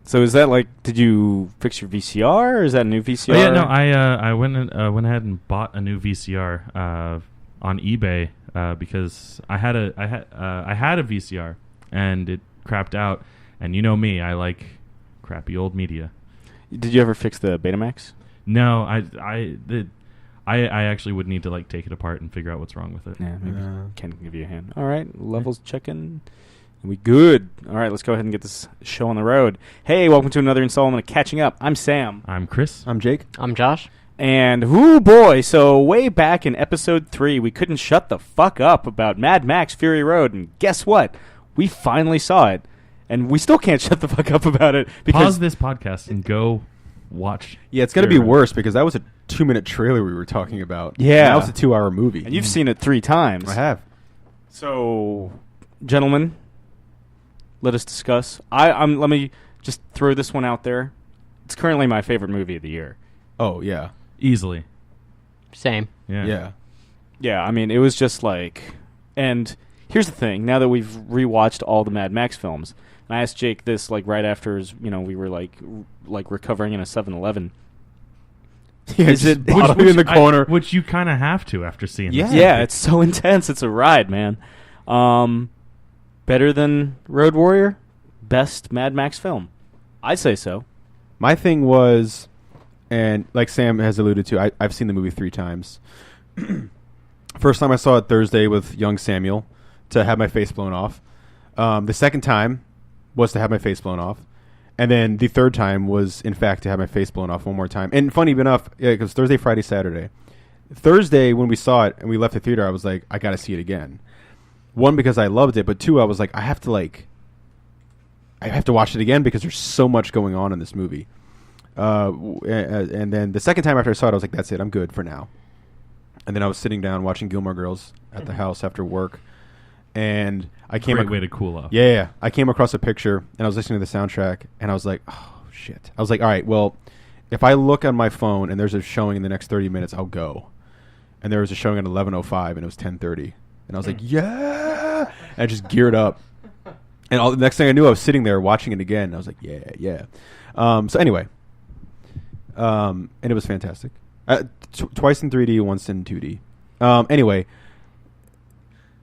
So is that like, did you fix your VCR, or is that a new VCR? Oh, yeah, no, I went ahead and bought a new VCR on eBay because I had a VCR and it crapped out, and you know me, I like crappy old media. Did you ever fix the Betamax? No, I actually would need to like take it apart and figure out what's wrong with it. Yeah, maybe Ken can give you a hand. All right, levels checking. We good. All right, let's go ahead and get this show on the road. Hey, welcome to another installment of Catching Up. I'm Sam. I'm Chris. I'm Jake. I'm Josh. And, whoo boy, so way back in episode 3, we couldn't shut the fuck up about Mad Max Fury Road, and guess what? We finally saw it, and we still can't shut the fuck up about it. Because pause this podcast and go watch. Yeah, it's going to be worse because that was a 2-minute trailer we were talking about. Yeah. Now it's a 2-hour movie. And you've seen it 3 times. I have. So, gentlemen, let us discuss. Let me just throw this one out there. It's currently my favorite movie of the year. Oh, yeah. Easily. Same. Yeah. Yeah. Yeah, I mean, it was just like... And here's the thing. Now that we've rewatched all the Mad Max films, and I asked Jake this like right after we were like recovering in a 7-Eleven. Yeah, Is it bottling in the corner? Which you kind of have to after seeing this. Yeah, it's so intense. It's a ride, man. Better than Road Warrior? Best Mad Max film? I'd say so. My thing was, and like Sam has alluded to, I've seen the movie 3 times. First time I saw it Thursday with young Samuel to have my face blown off. The second time was to have my face blown off. And then the third time was, in fact, to have my face blown off one more time. And funny enough, because Thursday, Friday, Saturday. Thursday, when we saw it and we left the theater, I was like, I got to see it again. 1, because I loved it, but 2, I was like, I have to watch it again because there's so much going on in this movie. And then the second time after I saw it, I was like, that's it, I'm good for now. And then I was sitting down watching Gilmore Girls at the house after work, and I came... Great way to cool off. Yeah. I came across a picture, and I was listening to the soundtrack, and I was like, oh, shit. I was like, all right, well, if I look on my phone and there's a showing in the next 30 minutes, I'll go. And there was a showing at 11:05, and it was 10:30. And I was like, yeah! And I just geared up. And the next thing I knew, I was sitting there watching it again. And I was like, yeah. So anyway. And it was fantastic. Twice in 3D, once in 2D. Anyway.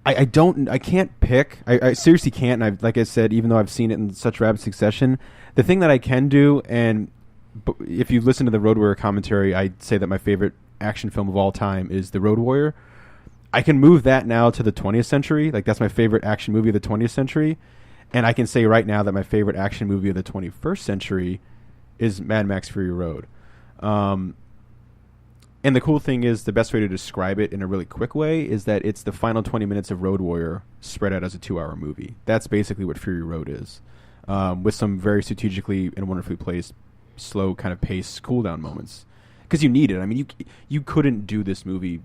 I can't pick. I seriously can't. And like I said, even though I've seen it in such rapid succession, the thing that I can do, and if you listen to the Road Warrior commentary, I'd say that my favorite action film of all time is The Road Warrior. I can move that now to the 20th century. Like, that's my favorite action movie of the 20th century. And I can say right now that my favorite action movie of the 21st century is Mad Max Fury Road. And the cool thing is, the best way to describe it in a really quick way is that it's the final 20 minutes of Road Warrior spread out as a 2-hour movie. That's basically what Fury Road is. With some very strategically and wonderfully placed, slow kind of pace, cool-down moments. Because you need it. I mean, you couldn't do this movie,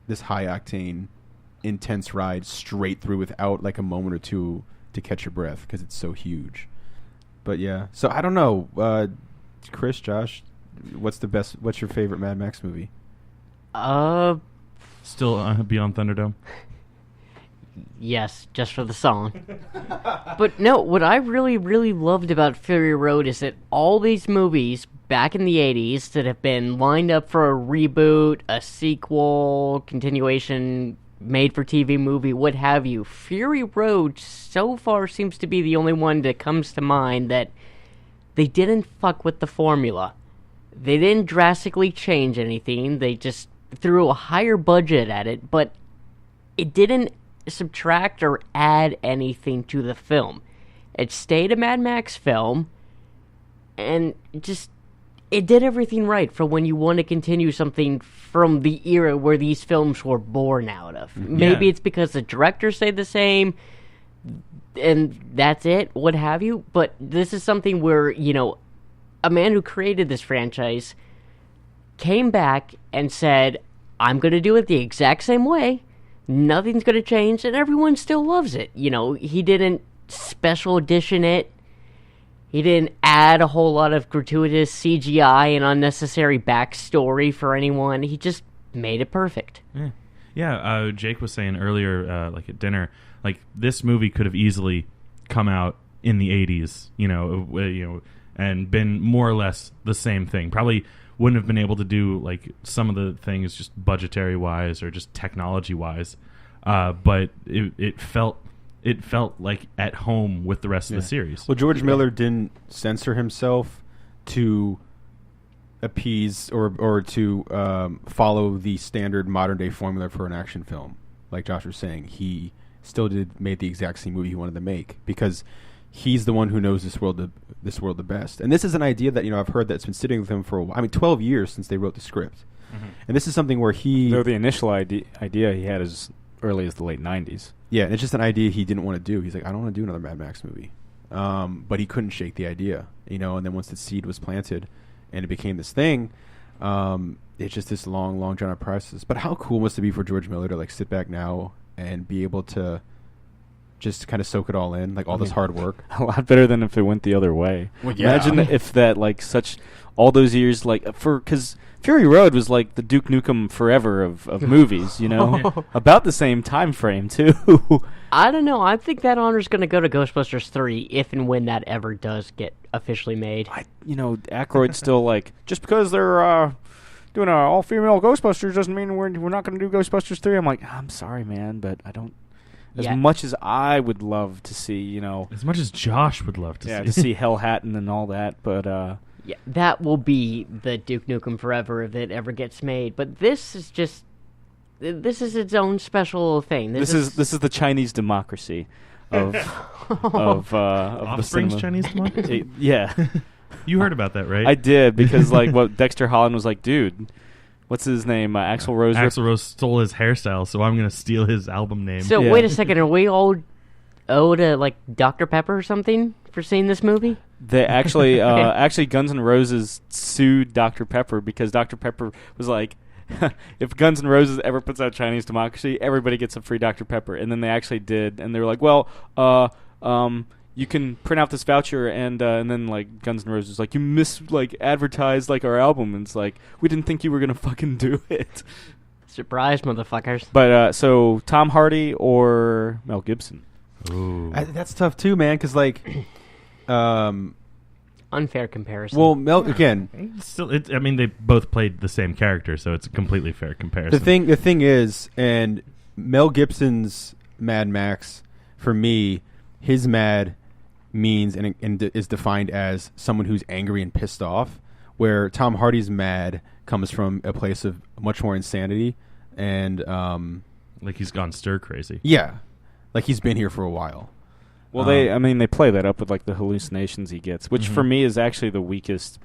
this high-octane, intense ride straight through without like a moment or two to catch your breath because it's so huge. But yeah, so I don't know, Chris, Josh, what's your favorite Mad Max movie? Still Beyond Thunderdome. Yes, just for the song. But no, what I really, really loved about Fury Road is that all these movies back in the 80s that have been lined up for a reboot, a sequel, continuation, made-for-TV movie, what have you, Fury Road so far seems to be the only one that comes to mind that they didn't fuck with the formula. They didn't drastically change anything. They just threw a higher budget at it, but it didn't subtract or add anything to the film. It stayed a Mad Max film, and it did everything right for when you want to continue something from the era where these films were born out of. Maybe it's because the director stayed the same, and that's it, what have you, but this is something where, a man who created this franchise came back and said, I'm going to do it the exact same way, nothing's going to change, and everyone still loves it. He didn't special edition it. He didn't add a whole lot of gratuitous CGI and unnecessary backstory for anyone. He just made it perfect. Yeah. Jake was saying earlier, like at dinner, like this movie could have easily come out in the 80s, and been more or less the same thing. Probably wouldn't have been able to do like some of the things just budgetary wise or just technology wise, but it felt like at home with the rest of the series. Well, George Miller didn't censor himself to appease or to follow the standard modern day formula for an action film. Like Josh was saying, he still made the exact same movie he wanted to make because he's the one who knows this world the best. And this is an idea that I've heard that's been sitting with him for a while. I mean, 12 years since they wrote the script. Mm-hmm. And this is something where the initial idea he had as early as the late 90s. Yeah, and it's just an idea he didn't want to do. He's like, I don't want to do another Mad Max movie. But he couldn't shake the idea, and then once the seed was planted and it became this thing, it's just this long drawn out process. But how cool must it be for George Miller to like sit back now and be able to just kind of soak it all in, like this hard work? A lot better than if it went the other way. Well, yeah. Imagine if that all those years, because Fury Road was like the Duke Nukem Forever of movies, about the same time frame too. I don't know. I think that honor's going to go to Ghostbusters 3 if and when that ever does get officially made. Aykroyd's still like, just because they're doing an all-female Ghostbusters doesn't mean we're not going to do Ghostbusters 3. I'm like, I'm sorry, man, but I don't. As much as I would love to see, as much as Josh would love to see, to see Hell Hatton and all that, but yeah, that will be the Duke Nukem Forever if it ever gets made. But this is its own special thing. This is the Chinese democracy of Offspring's the Chinese democracy. Yeah, you heard about that, right? I did, because Dexter Holland was like, dude. What's his name? Axl Rose. Axl Rose stole his hairstyle, so I'm going to steal his album name. So wait a second, are we all owed like Dr. Pepper or something for seeing this movie? They actually, Guns N' Roses sued Dr. Pepper because Dr. Pepper was like, if Guns N' Roses ever puts out Chinese Democracy, everybody gets a free Dr. Pepper, and then they actually did, and they were like, well, you can print out this voucher, and then like Guns N' Roses like, you advertised like our album, and it's like, we didn't think you were gonna fucking do it. Surprise, motherfuckers. But so Tom Hardy or Mel Gibson? Ooh, that's tough too, man. Because unfair comparison. Well, Mel again. Still, they both played the same character, so it's a completely fair comparison. The thing is, and Mel Gibson's Mad Max, for me, his mad means and is defined as someone who's angry and pissed off, where Tom Hardy's mad comes from a place of much more insanity and like he's gone stir crazy. Yeah, like he's been here for a while. Well, they play that up with like the hallucinations he gets, which for me is actually the weakest.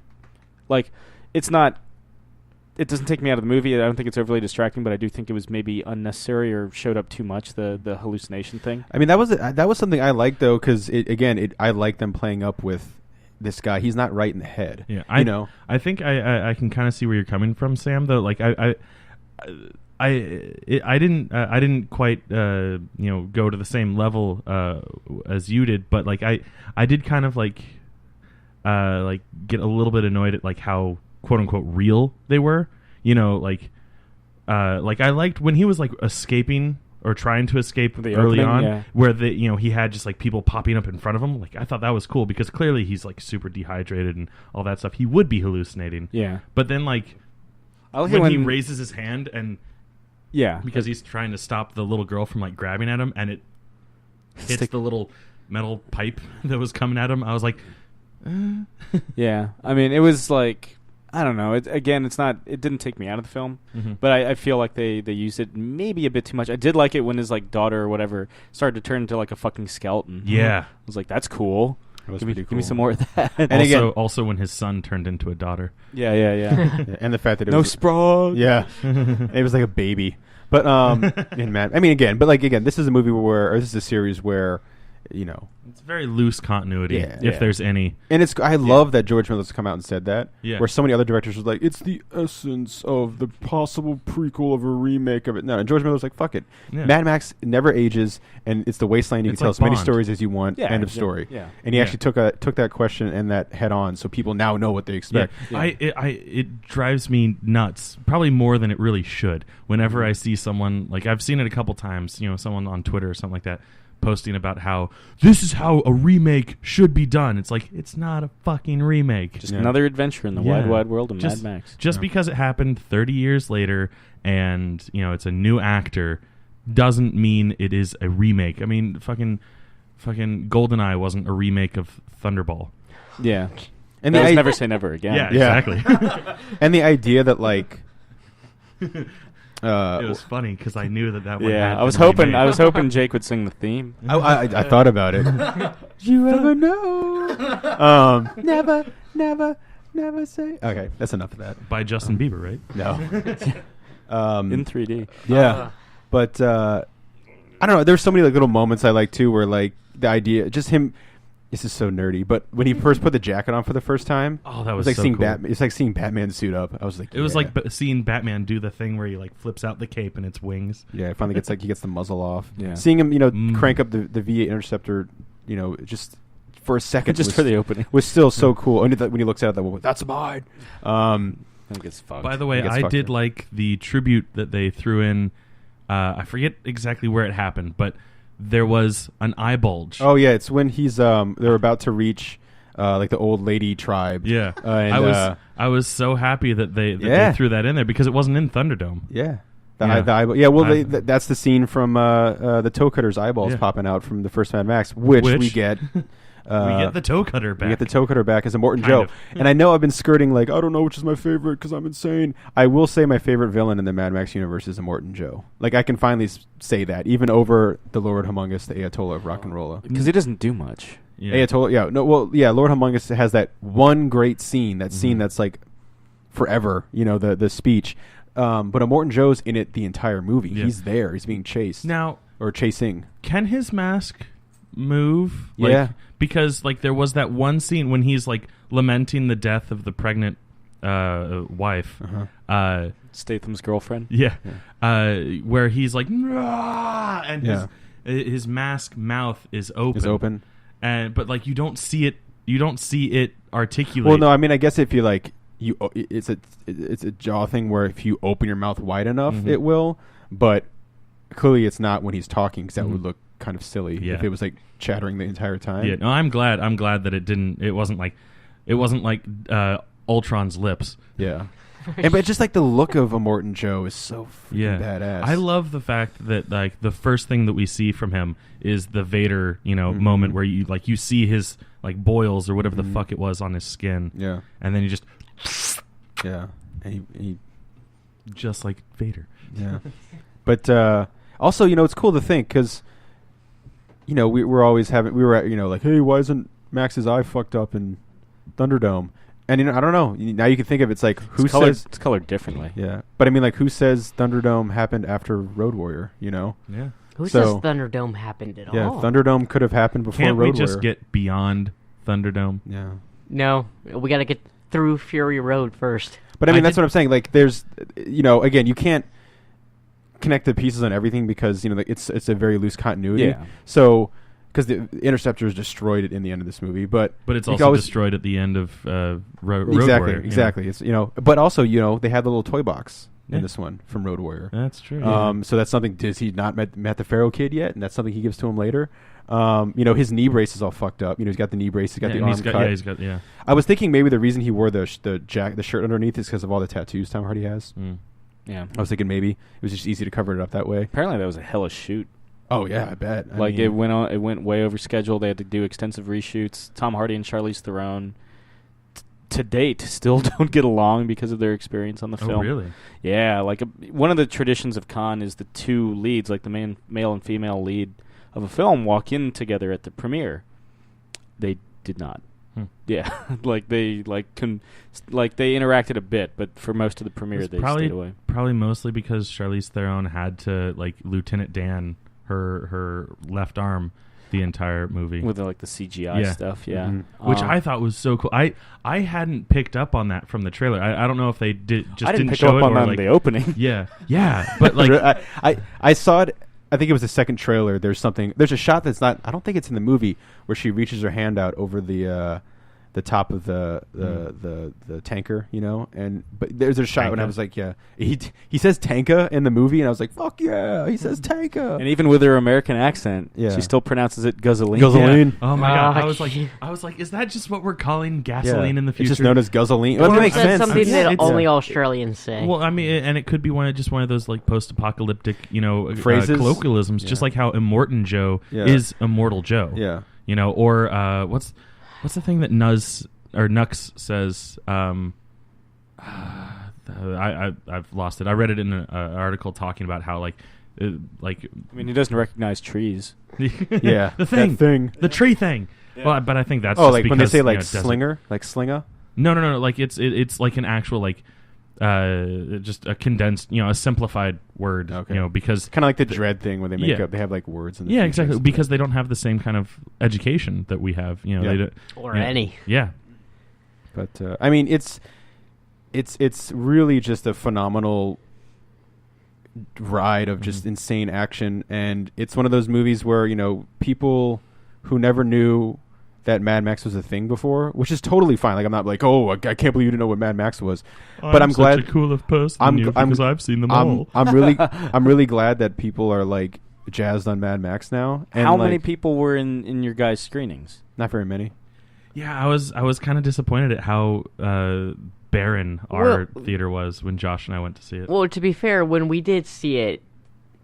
Like, it doesn't take me out of the movie. I don't think it's overly distracting, but I do think it was maybe unnecessary or showed up too much, the hallucination thing. I mean, that was something I liked though, because I like them playing up with this guy. He's not right in the head. Yeah, I think I can kind of see where you're coming from, Sam. Though, like I didn't quite go to the same level as you did, but like I did kind of like get a little bit annoyed at like how quote unquote real they were, like I liked when he was like escaping or trying to escape early on, where he had just like people popping up in front of him. Like, I thought that was cool because clearly he's like super dehydrated and all that stuff. He would be hallucinating. Yeah. But then like when he raises his hand and because he's trying to stop the little girl from like grabbing at him, and it hits the little metal pipe that was coming at him. I was like, yeah. I mean, it was like, I don't know. It didn't take me out of the film, but I feel like they used it maybe a bit too much. I did like it when his like daughter or whatever started to turn into like a fucking skeleton. Yeah. I was like, that's cool. Give me some more of that. And also when his son turned into a daughter. Yeah. And the fact that it no was sprawl. Yeah. It was like a baby. But this is a movie this is a series where, it's very loose continuity, if there's any. And I love that George Miller's come out and said that. Yeah. Where so many other directors was like, it's the essence of the possible prequel of a remake of it. No, and George Miller's like, fuck it. Yeah. Mad Max never ages, and it's the wasteland. You can tell as many stories as you want. Yeah, end of story. Yeah. And he actually took that question and that head on, so people now know what they expect. Yeah. It drives me nuts, probably more than it really should. Whenever I see someone, like I've seen it a couple times, someone on Twitter or something like that. posting about how this is how a remake should be done. It's like, it's not a fucking remake. Just another adventure in the wide, wide world of Mad Max. Just because it happened 30 years later and, you know, it's a new actor doesn't mean it is a remake. I mean, fucking GoldenEye wasn't a remake of Thunderball. Yeah. And that was Never Say Never Again. Yeah, exactly. And the idea that, like... it was funny because I knew that one. Yeah, had I was been hoping. remade. I was hoping Jake would sing the theme. I thought about it. You ever know? Never say... Okay, that's enough of that. By Justin Bieber, right? No. In 3D. Yeah. But, I don't know. There's so many like little moments I like, too, where, like, the idea... Just him... This is so nerdy, but when he first put the jacket on for the first time... Oh, that was like so seeing cool. Batman. It's like seeing Batman suit up. I was like... It was like seeing Batman do the thing where he, like, flips out the cape and it's wings. Yeah, it finally gets, like, he gets the muzzle off. Yeah. Seeing him, you know, crank up the V8 Interceptor, you know, just... For a second, Just for the opening. was still so cool. And when he looks at it, that's mine. I think it's fucked. By the way, I did like the tribute that they threw in. I forget exactly where it happened, but there was an eye bulge. Oh yeah, it's when he's they're about to reach like the old lady tribe. Yeah, and, I was so happy that they threw that in there because it wasn't in Thunderdome. Yeah. The eyeball. Yeah, well, that's the scene from the toe cutter's eyeballs popping out from the first Mad Max, which we get. We get the toe cutter back. We get the toe cutter back as a Morton Joe. And I know I've been skirting like, I don't know which is my favorite because I'm insane. I will say my favorite villain in the Mad Max universe is a Morton Joe. Like, I can finally say that, even over the Lord Humongous, the Ayatollah of Rock and Rolla. Because he doesn't do much. Yeah. Ayatollah, Lord Humongous has that one great scene, scene that's like forever, you know, the speech. But a Morton Joe's in it the entire movie. Yeah. He's there. He's being chased. Now, or chasing. Can his mask move? Yeah. Because, like, there was that one scene when he's, like, lamenting the death of the pregnant wife. Statham's girlfriend? Yeah. Where he's like, "Nah!" and his mask mouth is open. But, like, you don't see it articulate. Well, no, I mean, I guess if you, like, it's a jaw thing where if you open your mouth wide enough, it will. But clearly it's not when he's talking because that would look kind of silly if it was like chattering the entire time. Yeah, no, I'm glad that it didn't. It wasn't like Ultron's lips. Yeah, but just like the look of a Morton Joe is so freaking badass. I love the fact that like the first thing that we see from him is the Vader, you know, moment where you see his like boils or whatever the fuck it was on his skin. Yeah, and then he just and he just like Vader. Yeah, but also, you know, it's cool to think because, you know, we were like, hey, why isn't Max's eye fucked up in Thunderdome? And, you know, I don't know. Now you can think of it's like it's colored differently. Yeah, but I mean, like, who says Thunderdome happened after Road Warrior? You know? Yeah. Who says Thunderdome happened at all? Yeah, Thunderdome could have happened before Can't Road we just Warrior. get beyond Thunderdome? Yeah. No, we got to get through Fury Road first. But I mean, that's what I'm saying. Like, there's, you know, again, you can't connect the pieces on everything because, you know, like, it's a very loose continuity. Yeah. So, because the Interceptor is destroyed in the end of this movie, but it's also destroyed at the end of Road Warrior. Exactly. It's, you know, but also, you know, they had the little toy box in this one from Road Warrior. That's true. So that's something. Does he not met the Pharaoh kid yet? And that's something he gives to him later. You know, his knee brace is all fucked up. You know, he's got the knee brace. He's got the arm cut. Yeah. I was thinking maybe the reason he wore the shirt underneath is because of all the tattoos Tom Hardy has. Yeah. I was thinking maybe it was just easy to cover it up that way. Apparently that was a hellish shoot. Oh yeah, I bet. I mean, it went way over schedule. They had to do extensive reshoots. Tom Hardy and Charlize Theron to date still don't get along because of their experience on the film. Oh, really? Yeah, like one of the traditions of Cannes is the two leads, like the male and female lead of a film, walk in together at the premiere. They did not. Yeah, like they interacted a bit, but for most of the premiere they stayed away. Probably mostly because Charlize Theron had to like Lieutenant Dan her left arm the entire movie with like the CGI stuff. Yeah, which I thought was so cool. I hadn't picked up on that from the trailer. I don't know if they didn't pick show up it on or like the opening. Yeah, but like I saw it. I think it was the second trailer. There's a shot that's not. I don't think it's in the movie where she reaches her hand out over the the top of the tanker, and but there's a shot when I was like, yeah, he says tanka in the movie, and I was like, fuck yeah, he says tanka. And even with her American accent, Yeah. she still pronounces it gasoline. Gasoline. Yeah. Oh my god! I was Okay. like, is that just what we're calling gasoline in the future? It's just known as gasoline. Well, Well, it it makes makes That's sense. something that It's- only Australians say. Well, I mean, and it could be one of those like post-apocalyptic, Phrases. colloquialisms, just Yeah. like how Immortan Joe Yeah. is Immortal Joe. Yeah. Or what's the thing that Nuz or Nux says? I've lost it. I read it in an article talking about how like. I mean, he doesn't recognize trees. Yeah. the thing, That thing. the tree thing. Yeah. Well, but I think that's Oh, just like when they because, say like desert. slinger, like slinga. No. Like it's like an actual like just a condensed, a simplified word. Okay. Because Kind of like the dread thing when they make Yeah. up. They have like words in the yeah, future. exactly. Because they don't have the same kind of education that we have. Yeah. They don't, or yeah. any. Yeah. But I mean, it's really just a phenomenal ride of just insane action, and it's one of those movies where people who never knew that Mad Max was a thing before, which is totally fine. Like I'm not like, oh, I can't believe you didn't know what Mad Max was. But I'm glad such a cooler person I'm- than you I'm- because I've seen them I'm all. I'm really glad that people are like jazzed on Mad Max now. And How many like, people were in your guys' screenings? Not very many. Yeah, I was kind of disappointed at how barren our Well- theater was when Josh and I went to see it. Well, to be fair, when we did see it,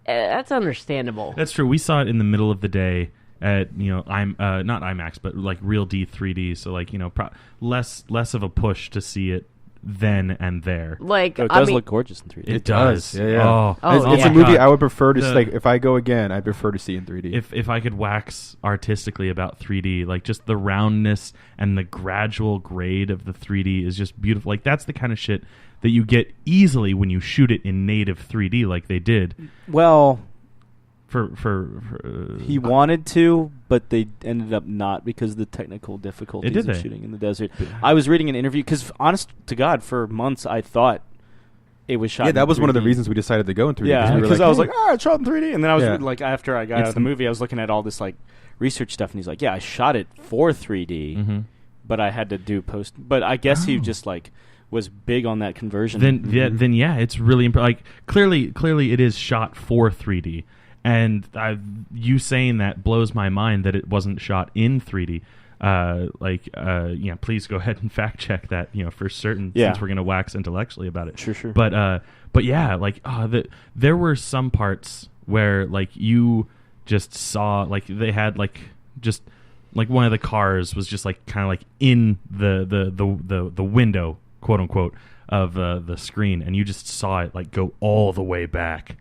that's understandable. That's true. We saw it in the middle of the day at I'm not IMAX, but like Real D 3D. So like less of a push to see it then and there. Like, Oh, it I does mean, look gorgeous in 3D. It does. Yeah, yeah. Oh, It's yeah. a movie God. I would prefer to The- like if I go again. I'd prefer to see in 3D. If I could wax artistically about 3D, like just the roundness and the gradual grade of the 3D is just beautiful. Like that's the kind of shit that you get easily when you shoot it in native 3D, like they did. Well, For he wanted to, but they ended up not because of the technical difficulties Did of they? shooting in the desert. I was reading an interview because, honest to God, for months I thought it was shot. yeah, in that was one of the 3D. reasons we decided to go in 3D. Yeah, we were because I was "Hey." like, oh, it's shot in 3D, and then I was Yeah. like, after I got out It's of the movie, I was looking at all this like research stuff, and he's like, yeah, I shot it for 3D, Mhm. but I had to do post. But I guess he Oh. just like was big on that conversion. Then yeah, it's really like clearly it is shot for 3D, and you saying that blows my mind that it wasn't shot in 3D. Please go ahead and fact check that for certain, Yeah. since we're gonna wax intellectually about it. Sure. But yeah, like there were some parts where like you just saw like they had like just like one of the cars was just like kind of like in the window, quote unquote, of the screen, and you just saw it like go all the way back.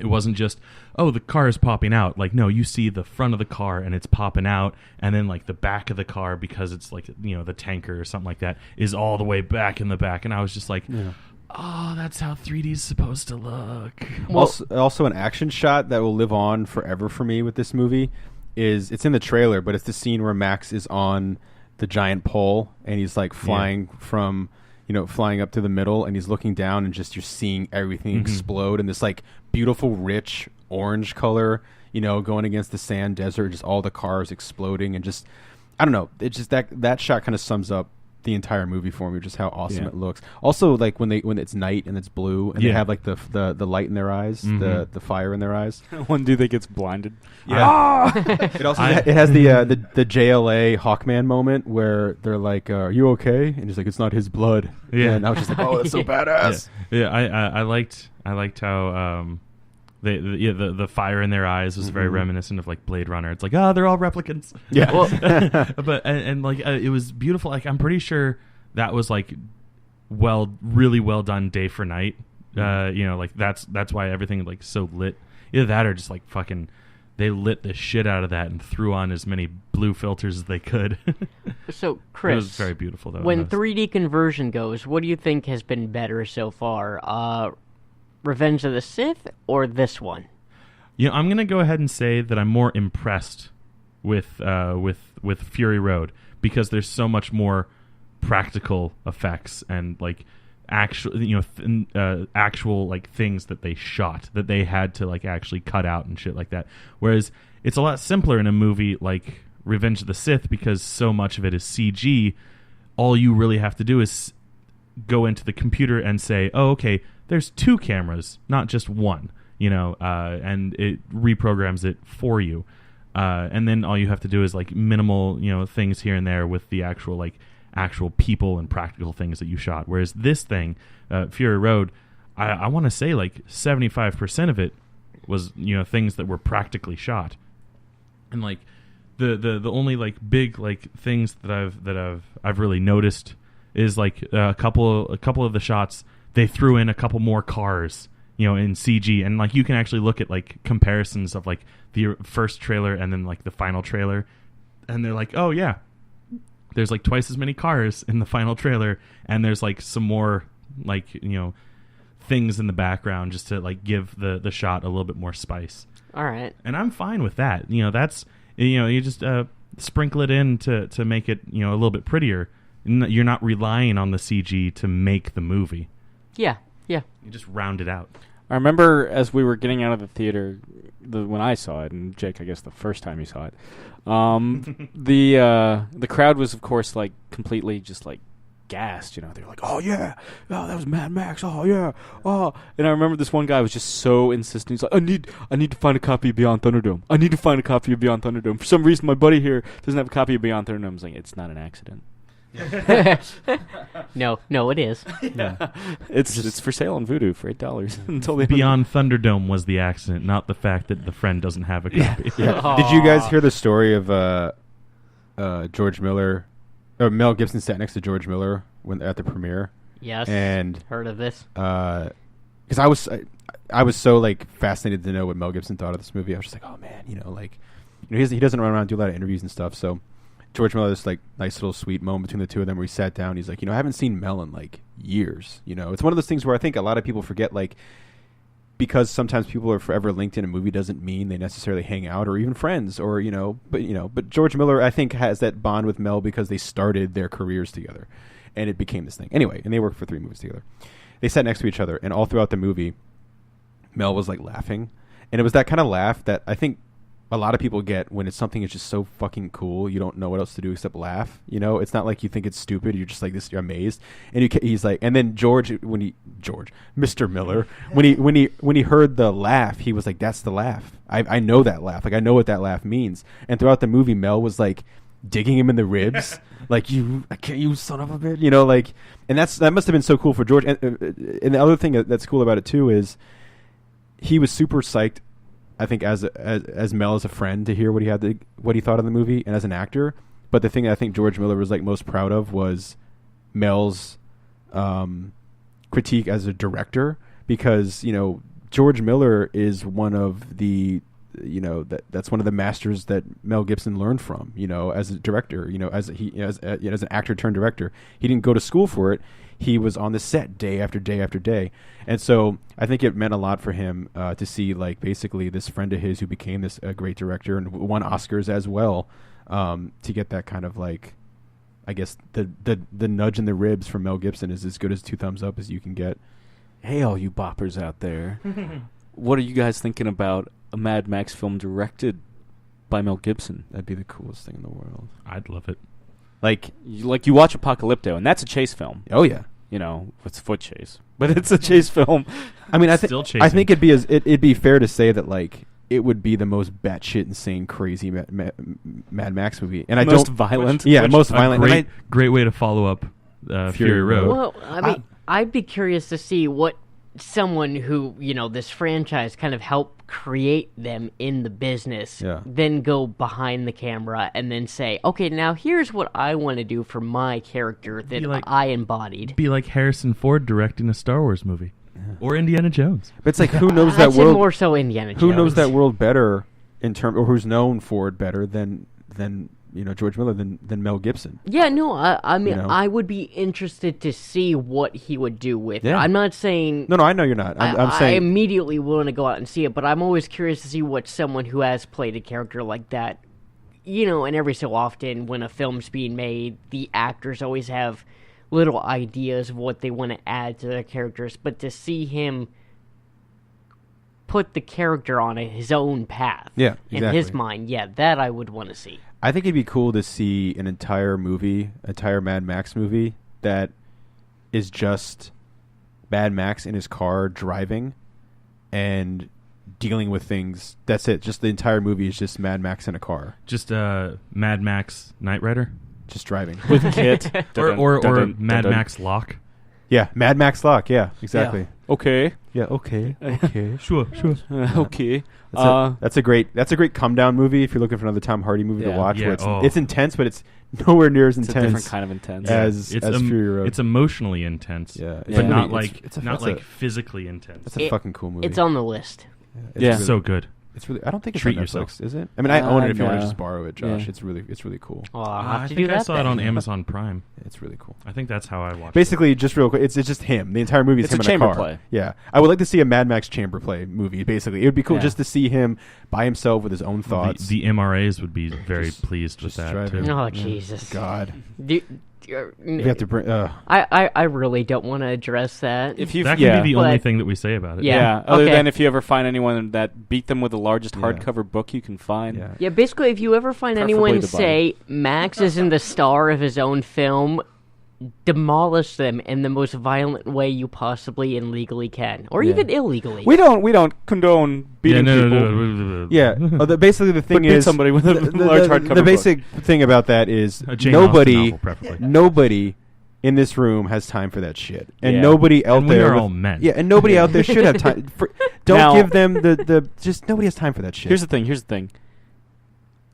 It wasn't just, oh, the car is popping out. Like, no, you see the front of the car and it's popping out, and then like the back of the car, because it's like the tanker or something like that, is all the way back in the back. And I was just like, oh, that's how 3D is supposed to look. Well- also an action shot that will live on forever for me with this movie is it's in the trailer, but it's the scene where Max is on the giant pole and he's like flying from flying up to the middle, and he's looking down, and just you're seeing everything explode in this like beautiful rich orange color, going against the sand desert, just all the cars exploding, and just I don't know, it's just that shot kind of sums up the entire movie for me, just how awesome Yeah. it looks. Also, like when it's night and it's blue, and they have like the light in their eyes, the fire in their eyes. One dude that gets blinded. Yeah. It also it has the JLA Hawkman moment where they're like, "Are you okay?" And he's like, "It's not his blood." Yeah. And I was just like, "Oh, that's so badass." Yeah, I liked how the fire in their eyes was very reminiscent of like Blade Runner. It's like, they're all replicants. Yeah. But and like it was beautiful. Like I'm pretty sure that was like really well done day for night. Like that's why everything like so lit. Either that or just like fucking they lit the shit out of that and threw on as many blue filters as they could. So, Chris, It was very beautiful though. when It was- 3D conversion goes, what do you think has been better so far? Revenge of the Sith or this one? I'm gonna go ahead and say that I'm more impressed with Fury Road, because there's so much more practical effects and like actual like things that they shot that they had to like actually cut out and shit like that. Whereas it's a lot simpler in a movie like Revenge of the Sith, because so much of it is CG, all you really have to do is go into the computer and say, oh, okay, there's 2 cameras, not just one, and it reprograms it for you. And then all you have to do is like minimal, things here and there with the actual people and practical things that you shot. Whereas this thing, Fury Road, I want to say like 75% of it was, things that were practically shot. And like the only like big like things that I've really noticed is like a couple of the shots they threw in a couple more cars, in CG, and like you can actually look at like comparisons of like the first trailer and then like the final trailer, and they're like, oh yeah, there's like twice as many cars in the final trailer, and there's like some more like things in the background just to like give the shot a little bit more spice. All right. And I'm fine with that. That's you just sprinkle it in to make it a little bit prettier. You're not relying on the CG to make the movie. Yeah. You just round it out. I remember as we were getting out of the theater, when I saw it, and Jake, I guess the first time you saw it, the crowd was, of course, like completely just like gassed. They were like, "Oh yeah, oh that was Mad Max. Oh yeah, oh." And I remember this one guy was just so insistent. He's like, "I need to find a copy of Beyond Thunderdome. I need to find a copy of Beyond Thunderdome. For some reason, my buddy here doesn't have a copy of Beyond Thunderdome." I was like, "It's not an accident." No, it is. Yeah. It's for sale on Vudu for $8 until they Beyond Thunderdome was the accident, not the fact that the friend doesn't have a copy. Yeah. Did you guys hear the story of George Miller? Or Mel Gibson sat next to George Miller at the premiere. Yes, and heard of this. Because I was so like fascinated to know what Mel Gibson thought of this movie. I was just like, oh man, he doesn't run around and do a lot of interviews and stuff. So George Miller, this like nice little sweet moment between the two of them where he sat down. He's like, I haven't seen Mel in like years. It's one of those things where I think a lot of people forget, like, because sometimes people are forever linked in a movie doesn't mean they necessarily hang out or even friends or but George Miller, I think, has that bond with Mel because they started their careers together and it became this thing anyway, and they worked for 3 movies together. They sat next to each other, and all throughout the movie Mel was like laughing, and it was that kind of laugh that I think a lot of people get when it's something that's just so fucking cool you don't know what else to do except laugh. It's not like you think it's stupid, you're just like this, you're amazed. And he's like, and then Mr. Miller, when he heard the laugh, he was like, that's the laugh. I know that laugh, like I know what that laugh means. And throughout the movie Mel was like digging him in the ribs like, you son of a bitch, like, and that must have been so cool for George. And the other thing that's cool about it too is he was super psyched, I think, as Mel as a friend, to hear what he thought of the movie and as an actor. But the thing that I think George Miller was like most proud of was Mel's critique as a director, because George Miller is one of the that's one of the masters that Mel Gibson learned from, as a director, as an actor turned director. He didn't go to school for it. He was on the set day after day after day. And so I think it meant a lot for him to see, like, basically this friend of his who became this great director and won Oscars as well, to get that kind of, like, I guess the nudge in the ribs from Mel Gibson is as good as 2 thumbs up as you can get. Hey, all you boppers out there. What are you guys thinking about a Mad Max film directed by Mel Gibson? That'd be the coolest thing in the world. I'd love it. Like you watch Apocalypto, and that's a chase film. Oh yeah, it's foot chase, but it's a chase film. I mean, I think it'd be fair to say that like it would be the most batshit insane, crazy Mad Max movie, and most violent. Most violent. Great way to follow up Fury Road. Well, I mean, I'd be curious to see what someone who this franchise kind of helped create them in the business, then go behind the camera and then say, okay, now here's what I want to do for my character that I embodied. Be like Harrison Ford directing a Star Wars movie, or Indiana Jones. But it's like, who knows that world? More so Indiana Jones. Who knows that world better or who's known for it better than George Miller than Mel Gibson? Yeah, no, I mean, I would be interested to see what he would do with it. I'm not saying... No, I know you're not. I'm saying... I immediately want to go out and see it, but I'm always curious to see what someone who has played a character like that, and every so often when a film's being made, the actors always have little ideas of what they want to add to their characters, but to see him put the character on his own path in his mind, that I would want to see. I think it'd be cool to see an entire Mad Max movie that is just Mad Max in his car driving and dealing with things. That's it. Just the entire movie is just Mad Max in a car, Just Mad Max Knight Rider just driving. with Kit. or Mad Max Lock. Yeah, Mad Max Lock. Yeah, exactly. Okay. Yeah. Okay. Okay. Sure. Okay. That's a great come down movie if you're looking for another Tom Hardy movie to Yeah. watch. Yeah, Where it's intense, but it's nowhere near as It's a intense different kind of intense. as Fury Road. It's emotionally intense. Yeah, but Yeah. not It's- like it's a- not that's like a- physically intense. That's a fucking cool movie. It's on the list. It's Yeah. really, So good. it's really. I don't think it's Treat on Netflix, yourself. is it? I mean, I own it if you want no. to just borrow it, Josh. Yeah. It's really cool. Well, I'll have I to think do I that saw it on then. Amazon Prime. It's really cool. I think that's how I watched Basically, just real quick, it's just him. The entire movie is It's him a in a chamber car. play. Yeah, I would like to see a Mad Max chamber play movie. Basically, it would be cool Yeah. just to see him by himself with his own it. thoughts. The MRAs would be very Just- pleased with just that driving. too. Oh, Jesus. God, Do- we have to bring. I really don't want to address that. If you That can yeah. be the only But- thing that we say about it. Yeah. Yeah. Other okay. than if you ever find anyone that beat them with the largest Yeah. hardcover book you can find. Yeah. Yeah, basically, if you ever find Preferably anyone the say Max isn't the star of his own film, demolish them in the most violent way you possibly and legally can, or Yeah. even illegally. We don't condone beating people. no. Yeah. Basically, the thing beat is somebody with a large hardcover The book. basic thing about that is A Jane Austen nobody, novel, preferably. nobody in this room has time for that shit, and Yeah. nobody out And we there. are all men. Yeah, and nobody out there should have time. Don't Now- give them the. Just nobody has time for that shit. Here's the thing.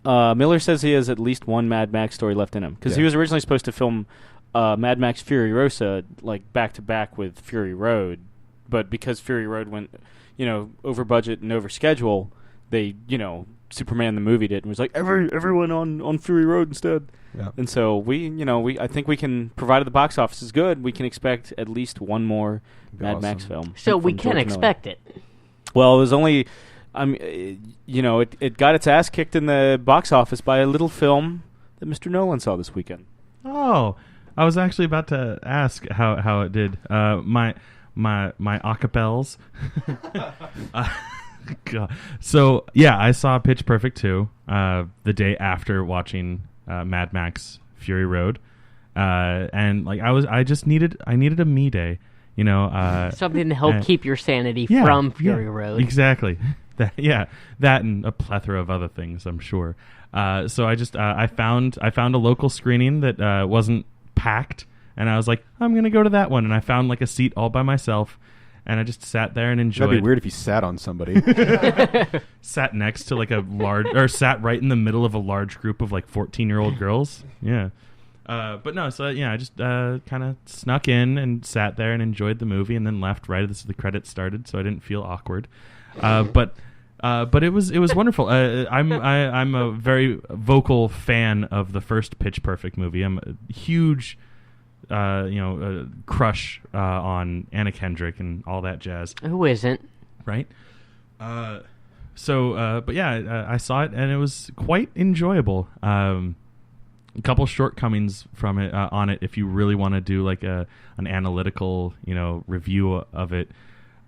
Miller says he has at least one Mad Max story left in him because he Yeah. was originally supposed to film Mad Max Fury Rosa like back to back with Fury Road, but because Fury Road went, over budget and over schedule, they, Superman the movie did and was like everyone on Fury Road instead. Yeah. And so I think we can, provided the box office is good, we can expect at least one more Be Mad awesome. Max film. so we from can George expect it. Miller. Well, it was only, it got its ass kicked in the box office by a little film that Mr. Nolan saw this weekend. Oh, I was actually about to ask how it did. My acapels. God. So yeah, I saw Pitch Perfect 2 the day after watching Mad Max Fury Road, and like I just needed a me day, Something to help uh, keep your sanity yeah, from Fury yeah, Road. Exactly. That and a plethora of other things, I'm sure. So I just I found a local screening that wasn't packed, and I was like, I'm gonna go to that one, and I found like a seat all by myself, and I just sat there and enjoyed. That'd be weird if you sat on somebody. Sat next to like sat right in the middle of a large group of like 14-year-old girls. Yeah. But no, so yeah, I just kind of snuck in and sat there and enjoyed the movie, and then left right as the credits started, so I didn't feel awkward. But it was wonderful. I'm a very vocal fan of the first Pitch Perfect movie. I'm a huge crush on Anna Kendrick and all that jazz. Who isn't? Right. But yeah, I saw it and it was quite enjoyable. A couple shortcomings from it on it if you really want to do like an analytical review of it.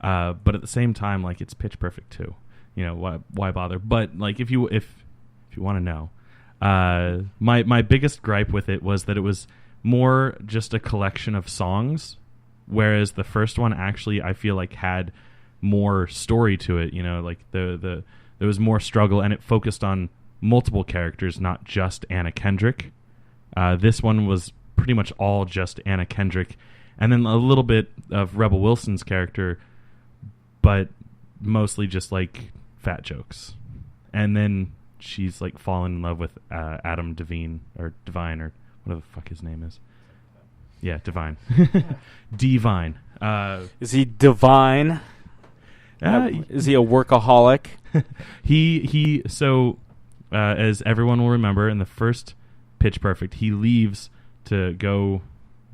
But at the same time, like, it's Pitch Perfect too. Why bother? But like if you want to know, my biggest gripe with it was that it was more just a collection of songs, whereas the first one actually I feel like had more story to it. Like there was more struggle, and it focused on multiple characters, not just Anna Kendrick. This one was pretty much all just Anna Kendrick, and then a little bit of Rebel Wilson's character, but mostly just like fat jokes. And then she's like fallen in love with Adam Devine or whatever the fuck his name is. Yeah, Divine. Divine. Is he divine? Is he a workaholic? He so as everyone will remember, in the first Pitch Perfect, he leaves to go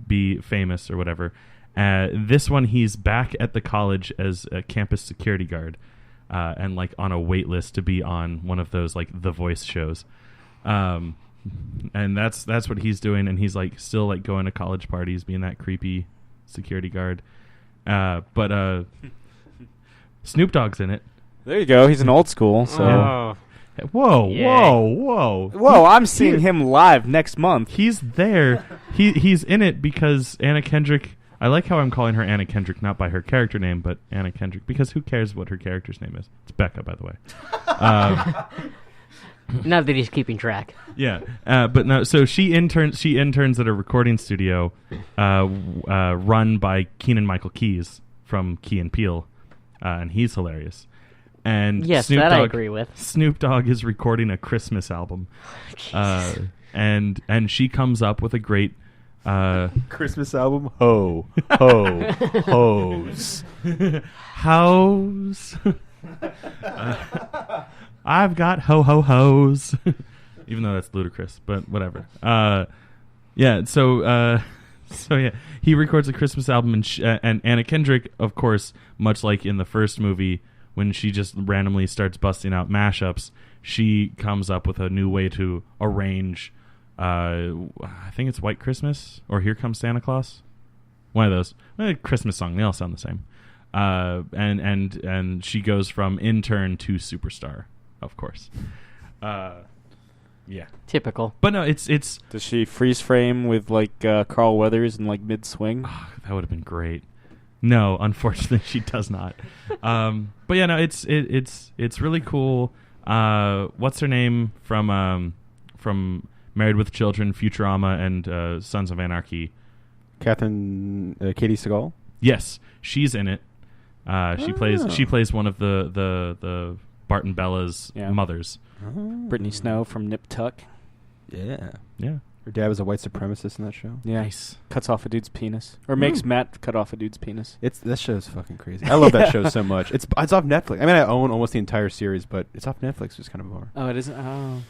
be famous or whatever. This one, he's back at the college as a campus security guard, and like on a wait list to be on one of those like The Voice shows. And that's what he's doing, and he's like still like going to college parties, being that creepy security guard. But Snoop Dogg's in it. There you go. He's an old school. So Whoa, Yay. whoa. Whoa, I'm seeing him live next month. He's there. He's in it because Anna Kendrick. I like how I'm calling her Anna Kendrick, not by her character name, but Anna Kendrick, because who cares what her character's name is? It's Becca, by the way. Not that he's keeping track. Yeah, but no. So she interns at a recording studio run by Keegan-Michael Keyes from Key and Peele, and he's hilarious. And Yes, Snoop that Dogg, I agree with. Snoop Dogg is recording a Christmas album, and she comes up with a great Christmas album. Ho, hose. house. I've got ho-ho-hos. Even though that's ludicrous, but whatever. Yeah, so yeah, he records a Christmas album, and Anna Kendrick, of course, much like in the first movie, when she just randomly starts busting out mashups, she comes up with a new way to arrange, I think it's White Christmas, or Here Comes Santa Claus. One of those. Christmas song, they all sound the same. And she goes from intern to superstar, of course. Yeah. Typical. But no, it's Does she freeze frame with like Carl Weathers in like mid swing? that would have been great. No, unfortunately, she does not. But yeah, no, it's really cool. What's her name from Married with Children, Futurama, and Sons of Anarchy? Katie Seagal. Yes, she's in it. She plays one of the Bart and Bella's mothers. Brittany Snow from Nip Tuck. Yeah. Yeah. Her dad was a white supremacist in that show. Yeah. Nice. Cuts off a dude's penis. Or makes Matt cut off a dude's penis. That show's fucking crazy. I love that show so much. It's off Netflix. I mean, I own almost the entire series, but it's off Netflix, which is kind of a bummer. Oh, it isn't? Oh.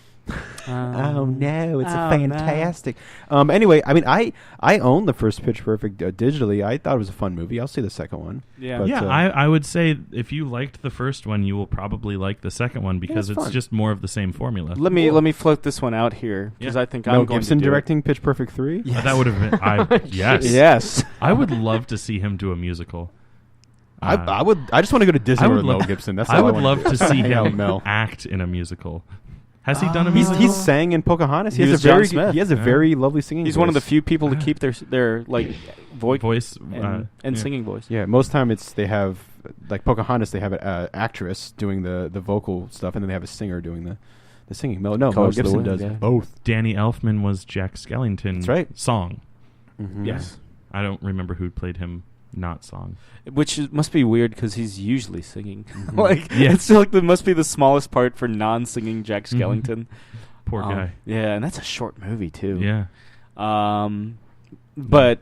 Oh no, it's Oh, a fantastic. Anyway, I mean, I own the first Pitch Perfect digitally. I thought it was a fun movie. I'll see the second one. Yeah. But, Yeah, I would say if you liked the first one, you will probably like the second one because it's it's fun. just more of the same formula. Let me float this one out here because Yeah. I think Mel I'm going Gibson to do directing Pitch Perfect 3. That would have been yes. Yes. I would love to see him do a musical. I would. I just want to go to Disney I with would Mel lo- Gibson. That's I all would wanna love do. to see Hang out with him Mel. act in a musical. Has he done a He's musical? sang in Pocahontas. He He has was a very John Smith. he has a Yeah. very lovely singing. He's one of the voice. few people to keep their like voice and yeah. singing voice. Yeah, most time they have like Pocahontas. They have an actress doing the vocal stuff, and then they have a singer doing the singing. Mel Colors of the Gibson Wind, does yeah. both. Danny Elfman was Jack Skellington. That's right. Song. Mm-hmm. Yes. I don't remember who played him. Not song. Must be weird because he's usually singing. Mhm. Like Yeah. it's like must be the smallest part for non-singing Jack Skellington. Poor guy. Yeah, and that's a short movie too. Yeah. But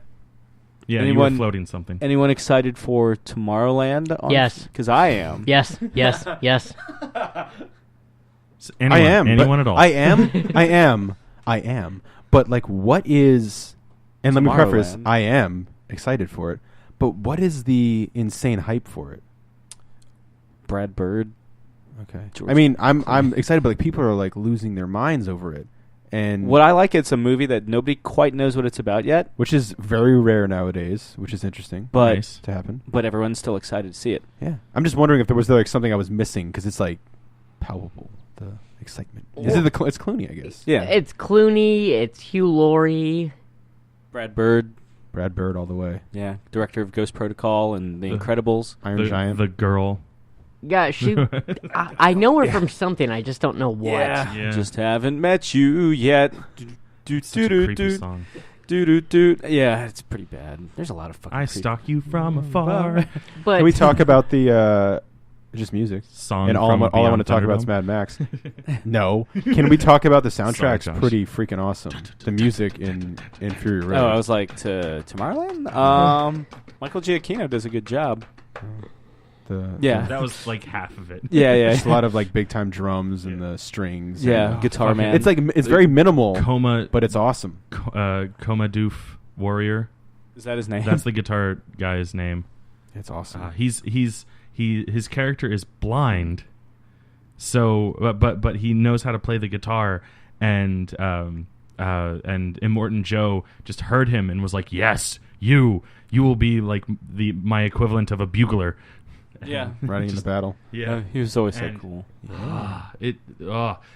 Yeah. You Anyone- were floating something. anyone excited for Tomorrowland? Yes. Because I am. Yes, yes, yes. Anyone, I am. Anyone but at all? I am. I am. But like, what is? And let me preface: Tomorrowland. I am excited for it. But what is the insane hype for it? Brad Bird. Okay. George I mean, I'm Clooney. excited, but like people are like losing their minds over it, and What I like, it's a movie that nobody quite knows what it's about yet, which is very rare nowadays, which is interesting but Nice. to happen. but everyone's still excited to see it. Yeah, I'm just wondering if there was like something I was missing because it's like palpable the excitement. Is it it's Clooney? I guess. Yeah. It's Clooney, it's Hugh Laurie. Brad Bird. Brad Bird all the way. Yeah, director of Ghost Protocol and The The- Incredibles. Iron Giant. The girl. Yeah, she. I know her from something, I just don't know what. Yeah. Just haven't met you yet. Such a creepy song. Yeah, it's pretty bad. There's a lot of fucking. I creep- stalk you from afar. But Can we talk about the just music? Song And all from I want to Beyond talk about is Thunderdome. Mad Max. No. Can we talk about the Sorry, soundtrack's Josh. pretty freaking awesome. The music in Fury Road. Oh, I was like to Tomorrowland. Michael Giacchino does a good job. Yeah. That was like half of it. Yeah, Just a lot of like big time drums and the strings. Yeah, and, Guitar fucking- Man. It's like it's very minimal, Coma, but it's awesome. Coma Doof Warrior. Is that his name? That's the guitar guy's name. It's awesome. His character is blind, so but he knows how to play the guitar, and Immortan Joe just heard him and was like, yes, you will be like my equivalent of a bugler, Yeah. riding in the battle. Yeah. He was always so And- cool.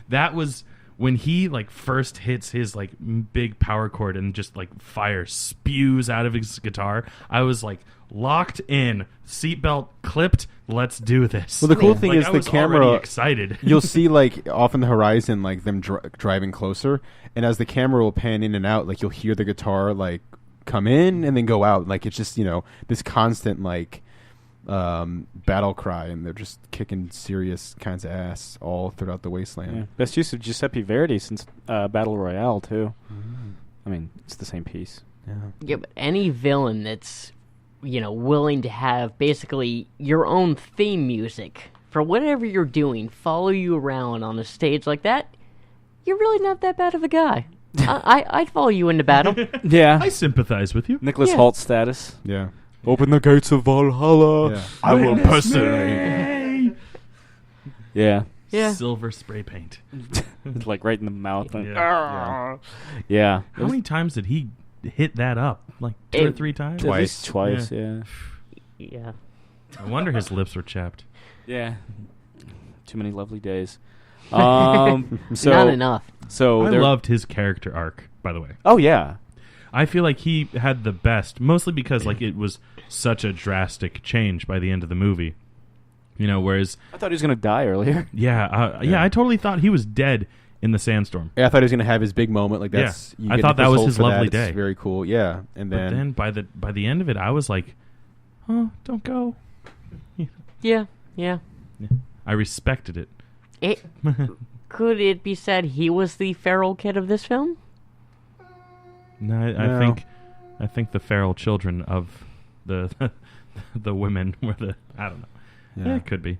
That was when he like first hits his like big power chord and just like fire spews out of his guitar. I was like locked in, seatbelt clipped. Let's do this. Well, the cool thing is I the was camera. already excited. You'll see like off in the horizon, like them driving closer, and as the camera will pan in and out, like you'll hear the guitar like come in and then go out. Like it's just this constant like battle cry, and they're just kicking serious kinds of ass all throughout the wasteland. Yeah. Best use of Giuseppe Verdi since Battle Royale too. I mean, it's the same piece. Yeah, but any villain that's, willing to have basically your own theme music for whatever you're doing, follow you around on a stage like that, you're really not that bad of a guy. I'd follow you into battle. Yeah. I sympathize with you. Nicholas Yeah. Holt status. Yeah. Open the gates of Valhalla. Yeah. I will personally. Yeah. Yeah. Silver spray paint. Like right in the mouth. And Yeah. yeah. How many times did he hit that up? Like two or three times? At least twice, yeah. Yeah. I wonder his lips were chapped. Yeah. Too many lovely days. So Not enough. So I there- loved his character arc, by the way. Oh yeah. I feel like he had the best, mostly because like it was such a drastic change by the end of the movie. Whereas I thought he was gonna die earlier. yeah, I totally thought he was dead in the sandstorm. Yeah, I thought he was gonna have his big moment. Like that's. Yeah. You I get thought that was sold his for lovely It's day. very cool. Yeah, and But then by the end of it, I was like, "Oh, don't go." Yeah. Yeah. I respected it. Could it be said he was the feral kid of this film? No, No. I think the feral children of the the women were the I don't know. Yeah, it could be.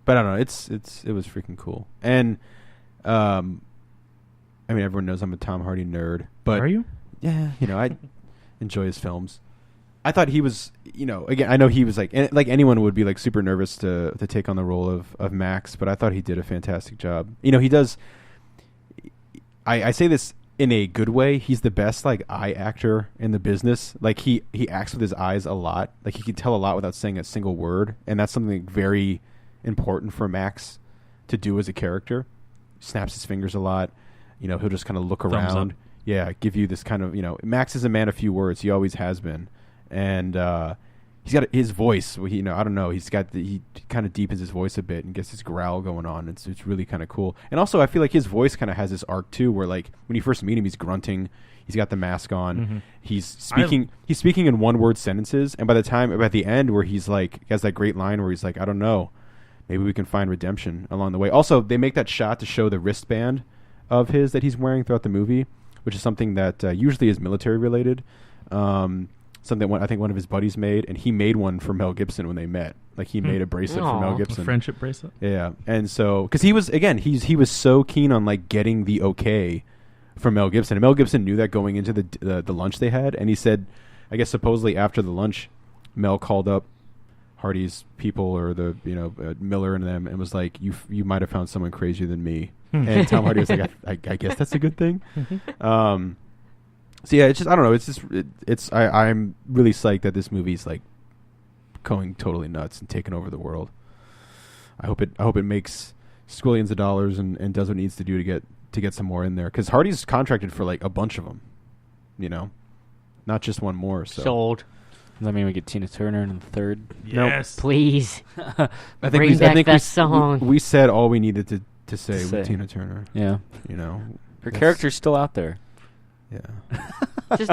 But I don't know. It was freaking cool. And I mean, everyone knows I'm a Tom Hardy nerd. But Are you? Yeah, I enjoy his films. I thought he was, again, I know he was like anyone would be like super nervous to take on the role of Max, but I thought he did a fantastic job. He does. I say this in a good way. He's the best like eye actor in the business. Like he acts with his eyes a lot. Like he can tell a lot without saying a single word, and that's something very important for Max to do as a character. Snaps his fingers a lot. He'll just kind of look Thumbs around. up. Yeah, give you this kind of Max is a man of few words. He always has been. And he's got his voice. I don't know. He kind of deepens his voice a bit and gets this growl going on. It's really kind of cool. And also, I feel like his voice kind of has this arc too, where like when you first meet him, he's grunting. He's got the mask on. Mm-hmm. He's speaking. He's speaking in one-word sentences. And by the end, where he has that great line where he's like, I don't know, maybe we can find redemption along the way. Also, they make that shot to show the wristband of his that he's wearing throughout the movie, which is something that usually is military related. Something I think one of his buddies made, and he made one for Mel Gibson when they met. Like he made a bracelet for Mel Aw. Gibson. A friendship bracelet. Yeah, and so because he was so keen on like getting the okay from Mel Gibson, and Mel Gibson knew that going into the lunch they had, and he said, I guess supposedly after the lunch, Mel called up Hardy's people or the Miller and them and was like, you might have found someone crazier than me, and Tom Hardy was like, I guess that's a good thing. So yeah, it's just I don't know. It's just I'm really psyched that this movie's like going totally nuts and taking over the world. I hope it makes squillions of dollars and does what it needs to do to get some more in there, because Hardy's contracted for like a bunch of them, not just one more. So Sold. Does that mean we get Tina Turner in the third? Yes. Please. I think Bring back that song. We said all we needed to say say. with Tina Turner. Yeah. Her Her character's still out there. Yeah. Just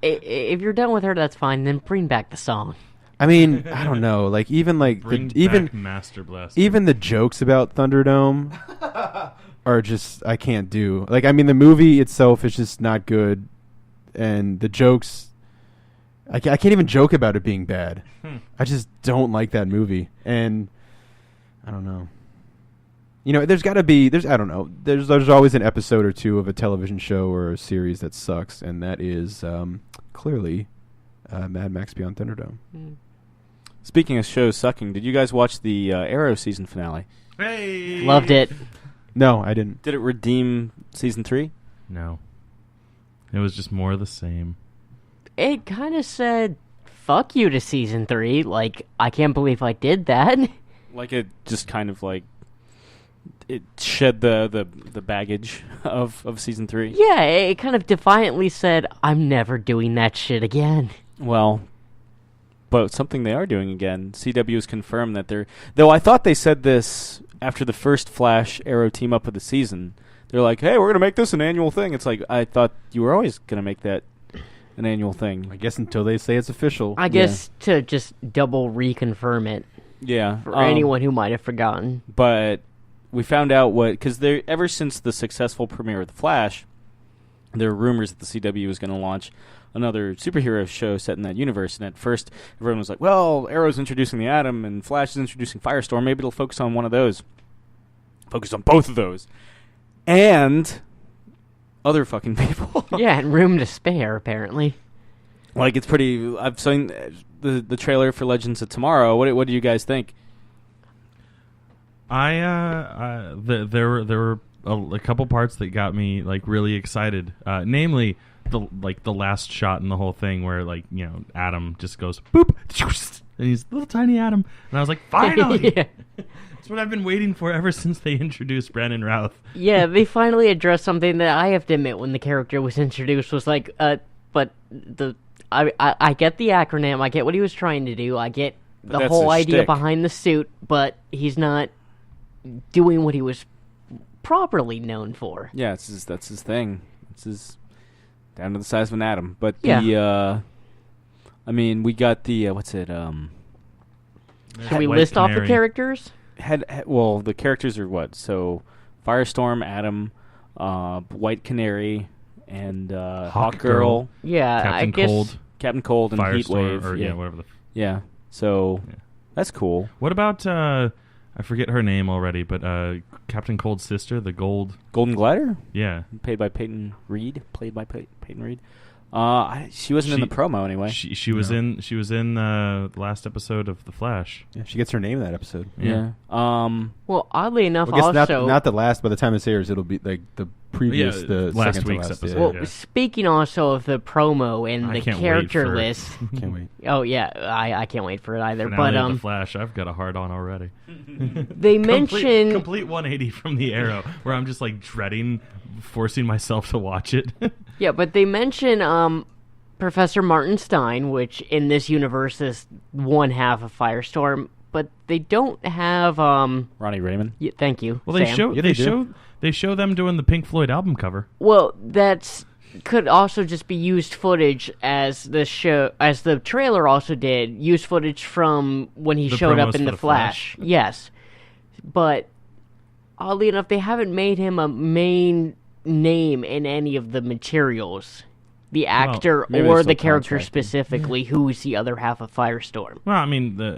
if you're done with her, that's fine. Then bring back the song. I mean, I don't know. Like even like Bring even back Master Blaster. even the jokes about Thunderdome are just I can't do. Like I mean, the movie itself is just not good, and the jokes. I can't even joke about it being bad. I just don't like that movie, and I don't know. There's got to be. I don't know. There's always an episode or two of a television show or a series that sucks, and that is clearly Mad Max Beyond Thunderdome. Speaking of shows sucking, did you guys watch the Arrow season finale? Hey. Loved it. No, I didn't. Did it redeem season 3? No. It was just more of the same. It kind of said fuck you to season 3. Like, I can't believe I did that. Like it just kind of like it shed the baggage of season 3. Yeah, it kind of defiantly said, I'm never doing that shit again. Well, but something they are doing again. CW has confirmed that they're... Though I thought they said this after the first Flash Arrow team-up of the season. They're like, hey, we're going to make this an annual thing. It's like, I thought you were always going to make that an annual thing. I guess until they say it's official. I guess to just double reconfirm it Yeah. for anyone who might have forgotten. But we found out what... Because ever since the successful premiere of The Flash, there are rumors that the CW is going to launch another superhero show set in that universe. And at first, everyone was like, well, Arrow's introducing the Atom and Flash is introducing Firestorm. Maybe it'll focus on one of those. Focus on both of those. And other fucking people. Yeah, and room to spare, apparently. Like, it's pretty... I've seen the trailer for Legends of Tomorrow. What do you guys think? There were a couple parts that got me like really excited. Namely, the last shot in the whole thing where Adam just goes boop, and he's little tiny Adam, and I was like, finally. Yeah. That's what I've been waiting for ever since they introduced Brandon Routh. Yeah, they finally addressed something that I have to admit when the character was introduced was like, but I get the acronym, I get what he was trying to do, I get the whole idea shtick behind the suit, but he's not doing what he was properly known for. Yeah, that's his thing. It's his down to the size of an atom. But I mean, we got the what's it? Should we list off the characters? Well, the characters are what? So, Firestorm, Atom, White Canary, and Hawkgirl. Yeah, Captain I guess Cold, Captain Cold, and Firestorm, Heatwave. or whatever. So that's cool. What about I forget her name already, but Captain Cold's sister, the Golden Glider, yeah, played by Peyton Reed. She wasn't in the promo anyway. She was in the last episode of The Flash. Yeah, she gets her name in that episode. Yeah. Well, oddly enough, I guess also not the last. By the time it airs, it'll be like the previous, the last second to week's last, episode. yeah. well, Yeah. speaking also of the promo and I the can't character wait for it. list. Can't wait. Oh yeah, I can't wait for it either. Finale But of The Flash, I've got a hard on already. they mentioned complete 180 from the Arrow, where I'm just like dreading forcing myself to watch it. yeah, but they mention Professor Martin Stein, which in this universe is one half of Firestorm, but they don't have Ronnie Raymond. Yeah, thank you. Well, Sam. they show them doing the Pink Floyd album cover. Well, that's could also just be used footage as the trailer also did, used footage from when he The showed up promos in for the The Flash. Yes. But oddly enough, they haven't made him a main name in any of the materials. The actor maybe or they're the still character contracted. specifically, who's the other half of Firestorm. Well, I mean, the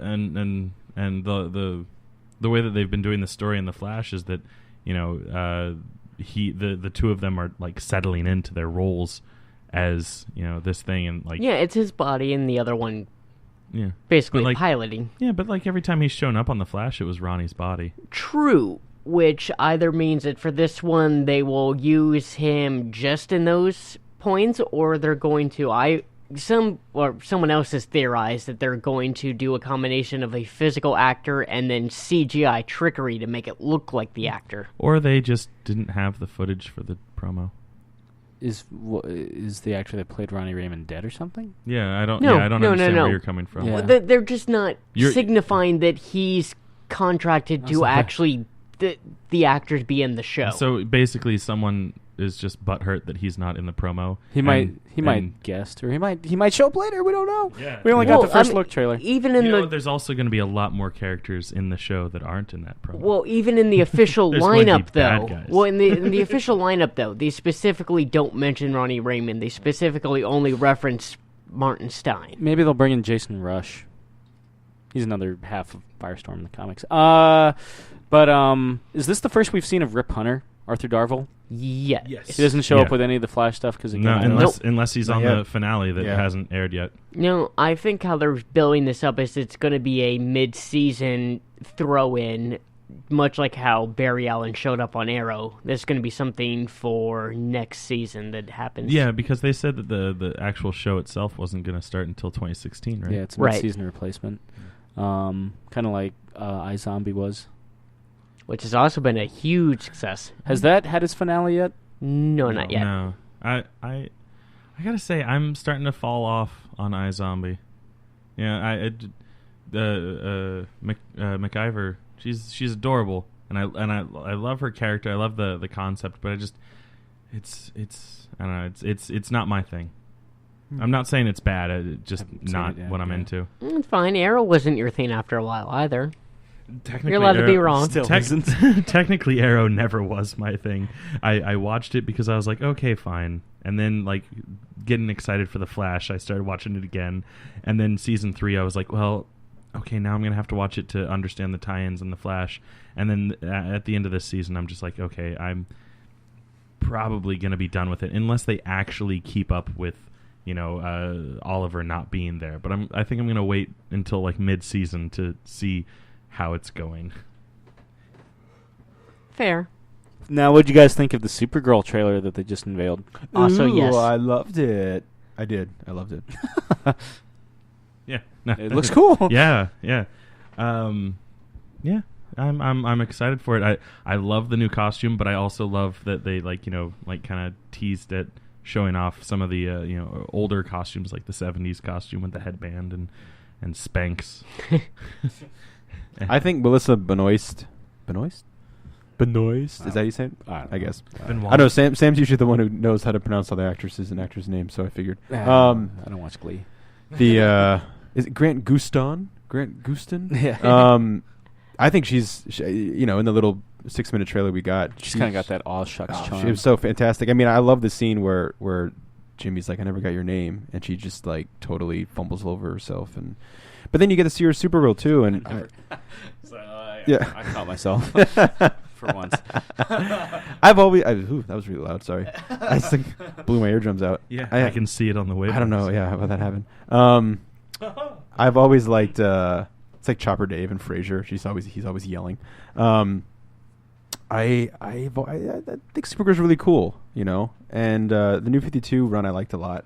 way that they've been doing the story in The Flash is that the two of them are like settling into their roles as this thing, and like Yeah, it's his body and the other one yeah, basically But, like, piloting. yeah, but like every time he's shown up on The Flash, it was Ronnie's body. True, which either means that for this one they will use him just in those points, or they're going to someone else has theorized that they're going to do a combination of a physical actor and then CGI trickery to make it look like the actor. Or they just didn't have the footage for the promo. Is the actor that played Ronnie Raymond dead or something? Yeah, I don't. No, I don't no, understand no. where you're coming from. Yeah. They're just not You're- signifying that he's contracted to like- actually the actors be in the show. So basically, someone is just butthurt that he's not in the promo. He might guest, or he might show up later. We don't know. Yeah. We only Well, got the first I mean, look trailer. even in the there's also going to be a lot more characters in the show that aren't in that promo. Well, even in the official There's going to lineup, be bad though. guys. Well, in the official lineup, though, they specifically don't mention Ronnie Raymond. They specifically only reference Martin Stein. Maybe they'll bring in Jason Rush. He's another half of Firestorm in the comics. But is this the first we've seen of Rip Hunter, Arthur Darvill? Yes. He doesn't show up Yeah. with any of the Flash stuff because No, unless he's Not on yet. the finale that Yeah. hasn't aired yet. No, I think how they're building this up is it's going to be a mid-season throw-in much like how Barry Allen showed up on Arrow, there's going to be something for next season that happens. Yeah, because they said that the actual show itself wasn't going to start until 2016, right? Yeah, it's a Right. mid-season replacement. Kind of like iZombie was. Which has also been a huge success. Has that had its finale yet? No, not yet. No. I gotta say, I'm starting to fall off on iZombie. Yeah, McIver, she's adorable, and I love her character. I love the concept, but it's I don't know, it's not my thing. I'm not saying it's bad. Just not what I'm into. It's fine. Arrow wasn't your thing after a while either. Technically, You're allowed to be wrong. Still isn't. Technically, Arrow never was my thing. I watched it because I was like, okay, fine. And then, like, getting excited for The Flash, I started watching it again. And then season 3, I was like, well, okay, now I'm going to have to watch it to understand the tie-ins in The Flash. And then at the end of this season, I'm just like, okay, I'm probably going to be done with it unless they actually keep up with, Oliver not being there. But I think I'm going to wait until, like, mid-season to see how it's going. Fair. Now, what did you guys think of the Supergirl trailer that they just unveiled? Also, yes. I loved it. I did. I loved it. Yeah, It looks cool. Yeah. I'm excited for it. I love the new costume, but I also love that they kind of teased at showing off some of the older costumes, like the 70s costume with the headband and Spanx. I think Melissa Benoist. Is that how you say it? I guess. Benoist. I know Sam's usually the one who knows how to pronounce all the actresses and actors' names, so I figured. I don't watch Glee. Is it Grant Gustin? Yeah. I think she's in the little 6-minute trailer we got. She's kind of got that aw shucks charm. She was so fantastic. I mean, I love the scene where Jimmy's like, "I never got your name," and she just like totally fumbles over herself. But then you get to see her Supergirl too, and yeah, I caught myself for once. I've always that was really loud. Sorry, I just blew my eardrums out. Yeah, I can see it on the way. I don't know. Yeah, how that happened? I've always liked. It's like Chopper Dave and Frasier. He's always yelling. I think Supergirl's really cool, and the New 52 run I liked a lot.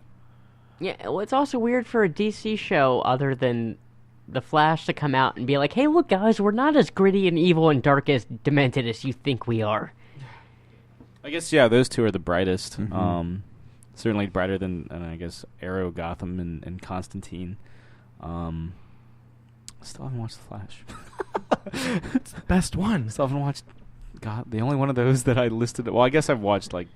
Yeah, well, it's also weird for a DC show other than The Flash to come out and be like, hey, look, guys, we're not as gritty and evil and dark as demented as you think we are. I guess, yeah, those two are the brightest. Mm-hmm. Certainly brighter than, I guess, Arrow, Gotham, and Constantine. Still haven't watched The Flash. It's the best one. Still haven't watched... God, the only one of those that I listed... Well, I guess I've watched, like,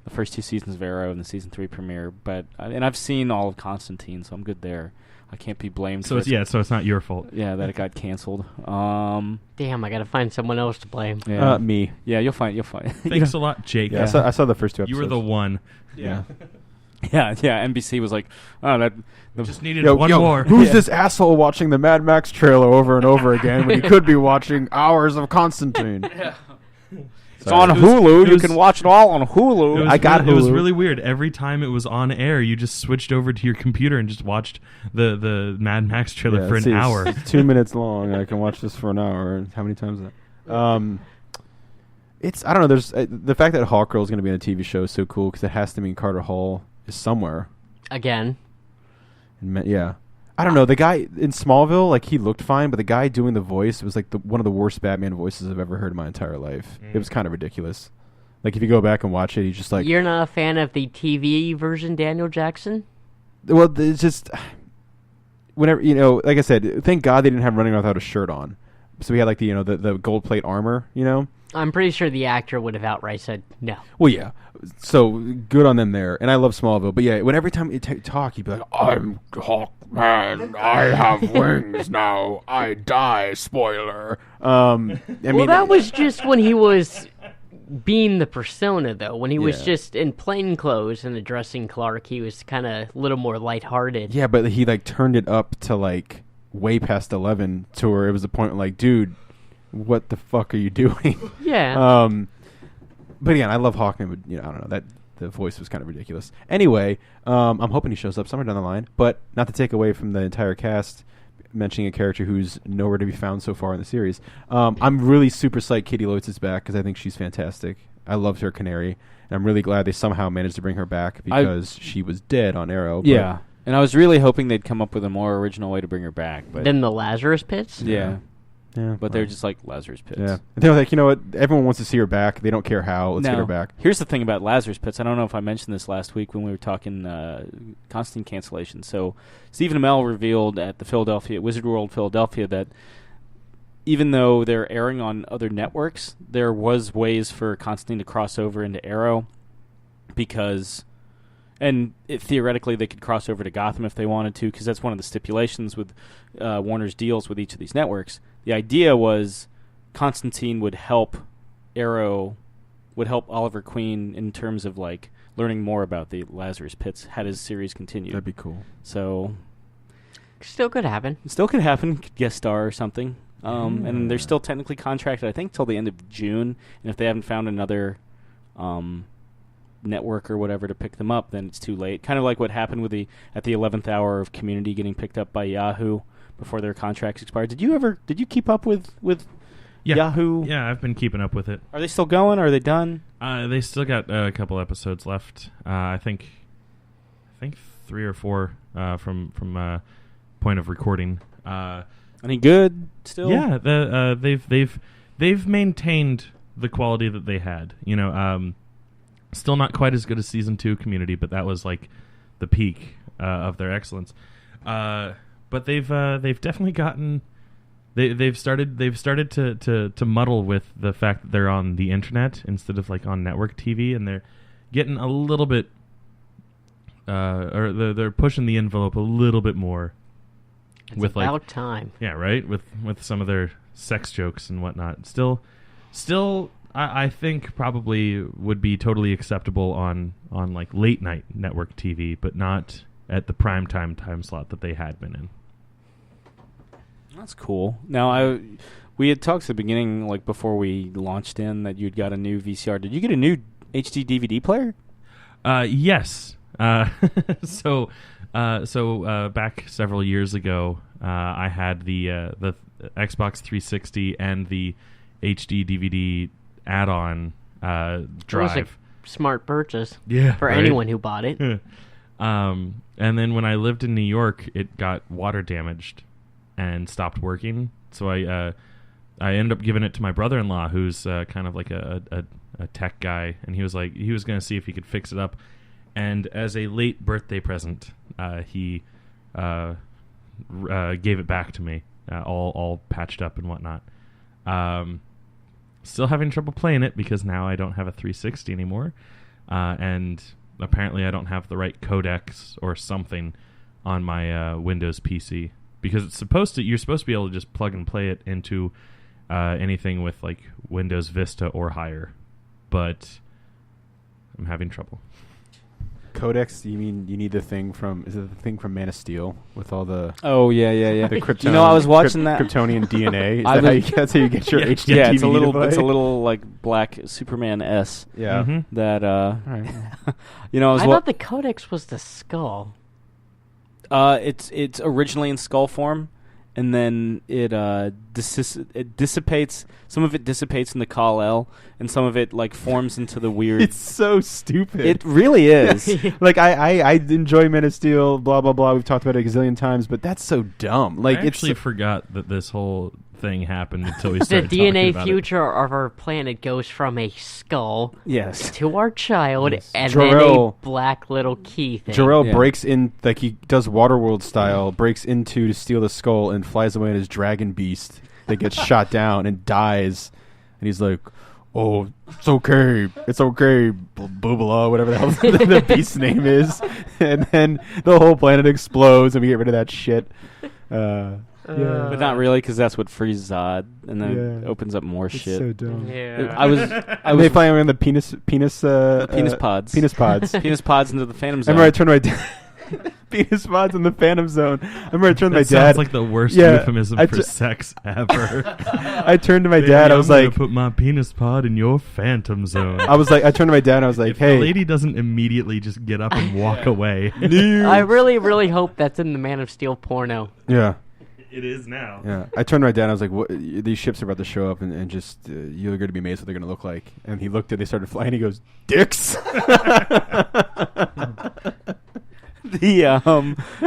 the first 2 seasons of Arrow and the season 3 premiere, and I've seen all of Constantine, so I'm good there. I can't be blamed. So it's not your fault. Yeah, that it got canceled. Damn, I gotta find someone else to blame. Yeah. Me. Yeah, you'll find. Thanks a lot, Jake. Yeah, I saw the first 2 episodes. You were the one. Yeah. Yeah. NBC was like, oh, that Just needed one more. Who's this asshole watching the Mad Max trailer over and over again when he could be watching hours of Constantine? Yeah. It's on Hulu. You can watch it all on Hulu. Hulu. It was really weird. Every time it was on air, you just switched over to your computer and just watched the Mad Max trailer for an hour. It's 2 minutes long. I can watch this for an hour. How many times is that? It's I don't know. There's the fact that Hawkgirl is going to be on a TV show is so cool because it has to mean Carter Hall is somewhere. Again. Yeah. I don't know. The guy in Smallville, like, he looked fine, but the guy doing the voice was like one of the worst Batman voices I've ever heard in my entire life. It was kind of ridiculous. Like, if you go back and watch it, he's just like... You're not a fan of the TV version Daniel Jackson? Well, it's just... Whenever, like I said, thank God they didn't have him running without a shirt on. So we had, like, the gold plate armor, I'm pretty sure the actor would have outright said no. Well, yeah. So good on them there. And I love Smallville. But yeah, every time you talk, he'd be like, I'm Hawkman. I have wings now. I die. Spoiler. That was just when he was being the persona, though. When he was just in plain clothes and addressing Clark, he was kind of a little more lighthearted. Yeah, but he, like, turned it up to, like, way past 11 to where it was a point like, dude, what the fuck are you doing? Yeah. But again, I love Hawkman, but I don't know, that the voice was kind of ridiculous. Anyway, I'm hoping he shows up somewhere down the line, but not to take away from the entire cast. mentioning a character who's nowhere to be found so far in the series. I'm really super psyched Katie Loitz is back because I think she's fantastic. I loved her Canary, and I'm really glad they somehow managed to bring her back because she was dead on Arrow. Yeah, and I was really hoping they'd come up with a more original way to bring her back. But Then the Lazarus Pits? yeah. Yeah, But they're just like Lazarus Pits. Yeah, and they're like, you know what? Everyone wants to see her back. They don't care how. Let's get her back. Here's the thing about Lazarus Pits. I don't know if I mentioned this last week when we were talking Constantine cancellation. So Stephen Amell revealed at the Wizard World Philadelphia that even though they're airing on other networks, there was ways for Constantine to cross over into Arrow because... And theoretically, they could cross over to Gotham if they wanted to, because that's one of the stipulations with Warner's deals with each of these networks. The idea was Constantine would help Oliver Queen in terms of like learning more about the Lazarus Pits had his series continued. That'd be cool. So Still could happen. it still could happen, could guest star or something. And they're still technically contracted, I think, till the end of June. And if they haven't found another network or whatever to pick them up, then it's too late. Kind of like what happened with at the 11th hour of Community getting picked up by Yahoo before their contracts expired. Did you keep up with Yahoo? Yeah, I've been keeping up with it. Are they still going? Are they done? They still got a couple episodes left. I think 3 or 4 from point of recording. Any good still? Yeah, they've maintained the quality that they had. Still not quite as good as season 2 Community, but that was like the peak of their excellence. But they've definitely gotten they've started to muddle with the fact that they're on the internet instead of like on network TV, and they're getting a little bit or they're pushing the envelope a little bit more. It's with about like time. Yeah, right. With some of their sex jokes and whatnot. Still. I think probably would be totally acceptable on like late night network TV, but not at the prime time slot that they had been in. That's cool. Now, we had talked at the beginning, like before we launched in, that you'd got a new VCR. Did you get a new HD DVD player? Yes. So back several years ago, I had the Xbox 360 and the HD DVD add-on drive. It was a smart purchase for right? anyone who bought it. And then when I lived in New York, it got water damaged and stopped working. So I ended up giving it to my brother-in-law, who's kind of like a tech guy, and he was going to see if he could fix it up. And as a late birthday present, he gave it back to me, all patched up and whatnot. Still having trouble playing it because now I don't have a 360 anymore, and apparently I don't have the right codecs or something on my Windows PC, because you're supposed to be able to just plug and play it into anything with like Windows Vista or higher, but I'm having trouble. Codex? You mean you need the thing from? Is it the thing from Man of Steel with all the? Oh yeah. The Krypton. I was watching that Kryptonian DNA. That's how you get your HD Yeah, TV to play? it's a little like black Superman S. Yeah. Mm-hmm. That Right. I thought the Codex was the skull. It's originally in skull form, and then it dissipates. Some of it dissipates in the Kal-El, and some of it like forms into the weird. It's so stupid. It really is. Like I enjoy Man of Steel, blah blah blah. We've talked about it a gazillion times, but that's so dumb. Like I actually forgot that this whole thing happened until we The started talking DNA about future of our planet goes from a skull Yes. to our child, Yes. and Jor-El- then a black little key thing. Jor-El Yeah. breaks in, like he does Waterworld style, breaks into to steal the skull and flies away in his dragon beast that gets shot down and dies. And he's like, "Oh, it's okay, Boobala, whatever the hell the beast's name is." And then the whole planet explodes, and we get rid of that shit. Yeah, But not really, because that's what frees Zod, and then it Yeah. opens up more it's shit. so dumb. Yeah. I was And they fly around the penis penis pods. Penis pods. Penis pods into the Phantom I Zone. remember I turned to my dad. Penis pods in the Phantom Zone. I remember I turned to my That sounds dad. like the worst Yeah, euphemism I for ju- sex ever. I turned to my Baby, dad. I was I'm gonna like, put my penis pod in your phantom zone. I turned to my dad. And I was like, If hey, the lady doesn't immediately just get up and walk away. I really, really hope that's in the Man of Steel porno. yeah. It is now. Yeah, I turned right down. I was like, "What? These ships are about to show up, and just you're going to be amazed what they're going to look like." And he looked at, they started flying. He goes, "Dicks."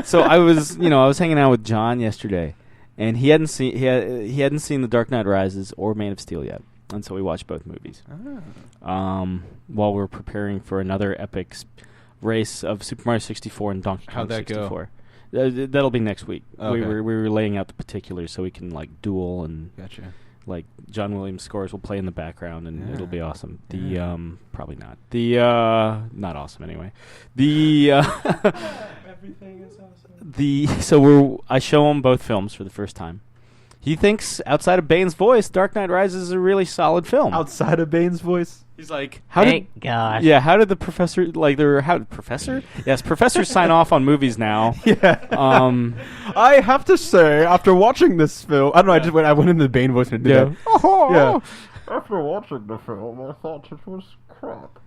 So I was hanging out with John yesterday, and he hadn't seen The Dark Knight Rises or Man of Steel yet, and so we watched both movies. While we're preparing for another epic race of Super Mario 64 and Donkey Kong How'd that 64. That'll be next week. Okay. We were laying out the particulars so we can like duel and Gotcha. like John Williams scores will play in the background and it'll be awesome. Yeah. Probably not. Not awesome anyway. Everything is awesome. I show him both films for the first time. He thinks outside of Bane's voice, Dark Knight Rises is a really solid film. Outside of Bane's voice, He's like, Thank God. Yeah, how did the professor professor? Yes, professors sign off on movies now. yeah. I have to say, after watching this film, I don't know. I went into the Bane voice and did that. Yeah. After watching the film, I thought it was crap.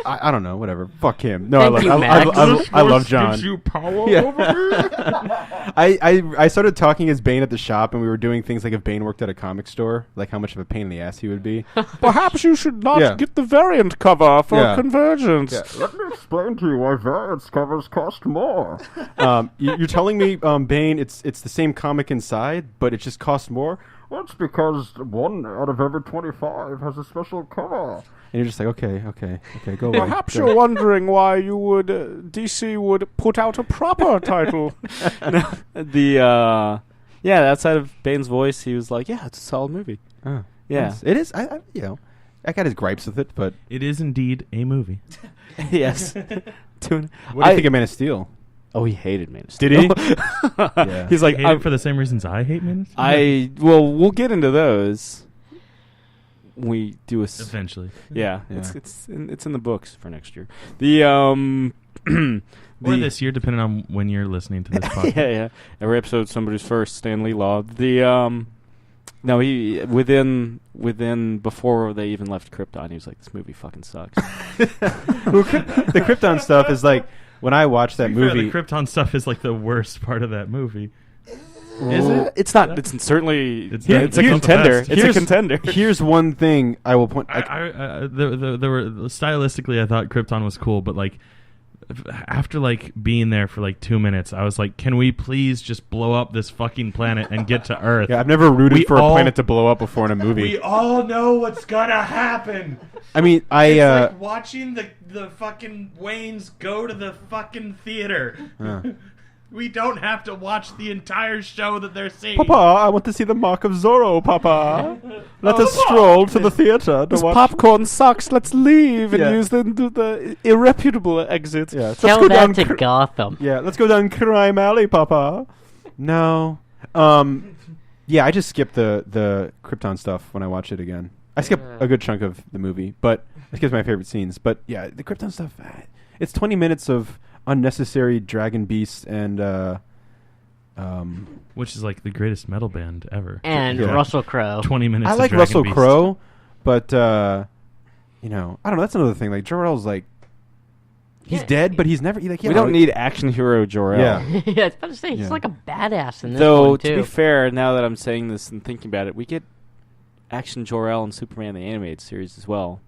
I don't know. Whatever. Fuck him. No, Thank you, Max. I love John. Gives you power Yeah. over me? I started talking as Bane at the shop, and we were doing things like if Bane worked at a comic store, like how much of a pain in the ass he would be. Perhaps you should not Yeah. get the variant cover for Yeah. Convergence. Yeah. Let me explain to you why variance covers cost more. You're telling me, Bane, it's the same comic inside, but it just costs more? Well, it's because 1 out of every 25 has a special cover. And you're just like, okay, go away. Perhaps Go. you're wondering why you would DC would put out a proper title. Outside of Bane's voice, he was like, "Yeah, it's a solid movie." Oh, Yeah. nice. It is. I got his gripes with it, but It is indeed a movie. Yes. what do you think of Man of Steel? Oh, he hated Man of Steel. Did he? Yeah. He's like, Hate it for the same reasons I hate Man of Steel? we'll get into those. We do Eventually. Yeah, Yeah. it's in the books for next year. The Or this year, depending on when you're listening to this podcast. yeah. Every episode, somebody's first. Stan Lee Law. No, he within before they even left Krypton, he was like, "This movie fucking sucks." The Krypton stuff is like when I watched that To be fair, movie. the Krypton stuff is like the worst part of that movie. Is it? It's not. It's certainly. It's It's a not the contender. best. It's a contender. Here's one thing I will point. There were stylistically, I thought Krypton was cool, but like after like being there for like 2 minutes, I was like, "Can we please just blow up this fucking planet and get to Earth?" Yeah, I've never rooted We for a all- planet to blow up before in a movie. We all know what's gonna happen. I mean, It's like watching the fucking Waynes go to the fucking theater. We don't have to watch the entire show that they're seeing. Papa, I want to see the Mark of Zorro, Papa. Let us stroll to the theater to This watch. popcorn sucks. Let's leave and Yeah. use the irreputable exit. Yeah, let's Tell go that down to Gotham. Yeah, let's go down Crime Alley, Papa. No. Yeah, I just skipped the Krypton stuff when I watch it again. I skipped a good chunk of the movie, but I skipped my favorite scenes. But yeah, the Krypton stuff, it's 20 minutes of unnecessary dragon beasts and Which is like the greatest metal band ever. And Yeah. Russell Crowe. 20 minutes. I of like Dragon Russell Beast. Crowe, but I don't know. That's another thing. Like Jor-El's like he's dead, but he's never We don't need action hero Jor-El. Yeah. Yeah, I was about to say, he's Yeah. like a badass in this Though, one, to too. be fair, now that I'm saying this and thinking about it, we get action Jor-El and Superman the Animated Series as well.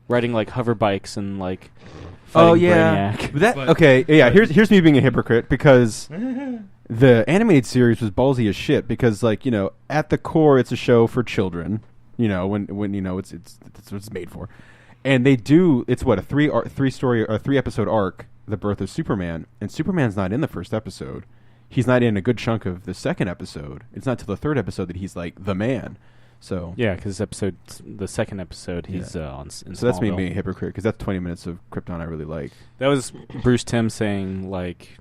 Riding like hover bikes and like fighting Brainiac. But here's me being a hypocrite because the animated series was ballsy as shit because like at the core it's a show for children. When it's that's what it's made for, and it's what a 3 episode arc, the birth of Superman, and Superman's not in the first episode. He's not in a good chunk of the second episode. It's not till the third episode that he's like the man. So Yeah, because the second episode, he's on. In so that's me Smallville. being a hypocrite because that's 20 minutes of Krypton I really like. That was Bruce Timm saying like,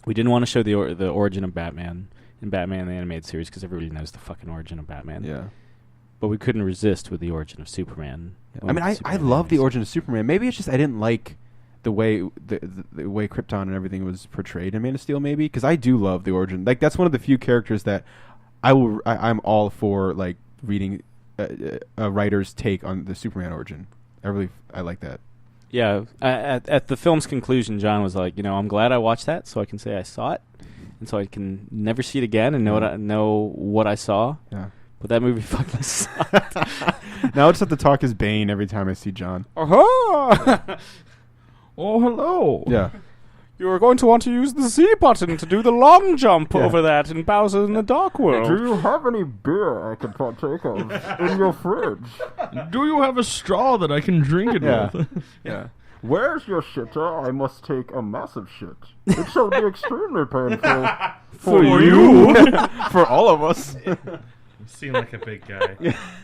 we didn't want to show the origin of Batman in Batman the Animated Series because everybody knows the fucking origin of Batman. Yeah. But we couldn't resist with the origin of Superman. I mean, I love the origin of Superman. Maybe it's just I didn't like the way the way Krypton and everything was portrayed in Man of Steel. Maybe because I do love the origin. Like that's one of the few characters that I'm all for like reading a writer's take on the Superman origin. I like that. Yeah, at the film's conclusion, John was like, I'm glad I watched that, so I can say I saw it, and so I can never see it again and know what I saw. Yeah. But that movie fucking sucked. Now I just have to talk as Bane every time I see John. Oh, hello. Yeah. you are going to want to use the Z button to do the long jump over that in Bowser in the Dark World. Do you have any beer I can partake of in your fridge? Do you have a straw that I can drink it Yeah. with? Yeah. Where's your shitter? I must take a massive shit. It shall be extremely painful For you. For all of us. You seem like a big guy.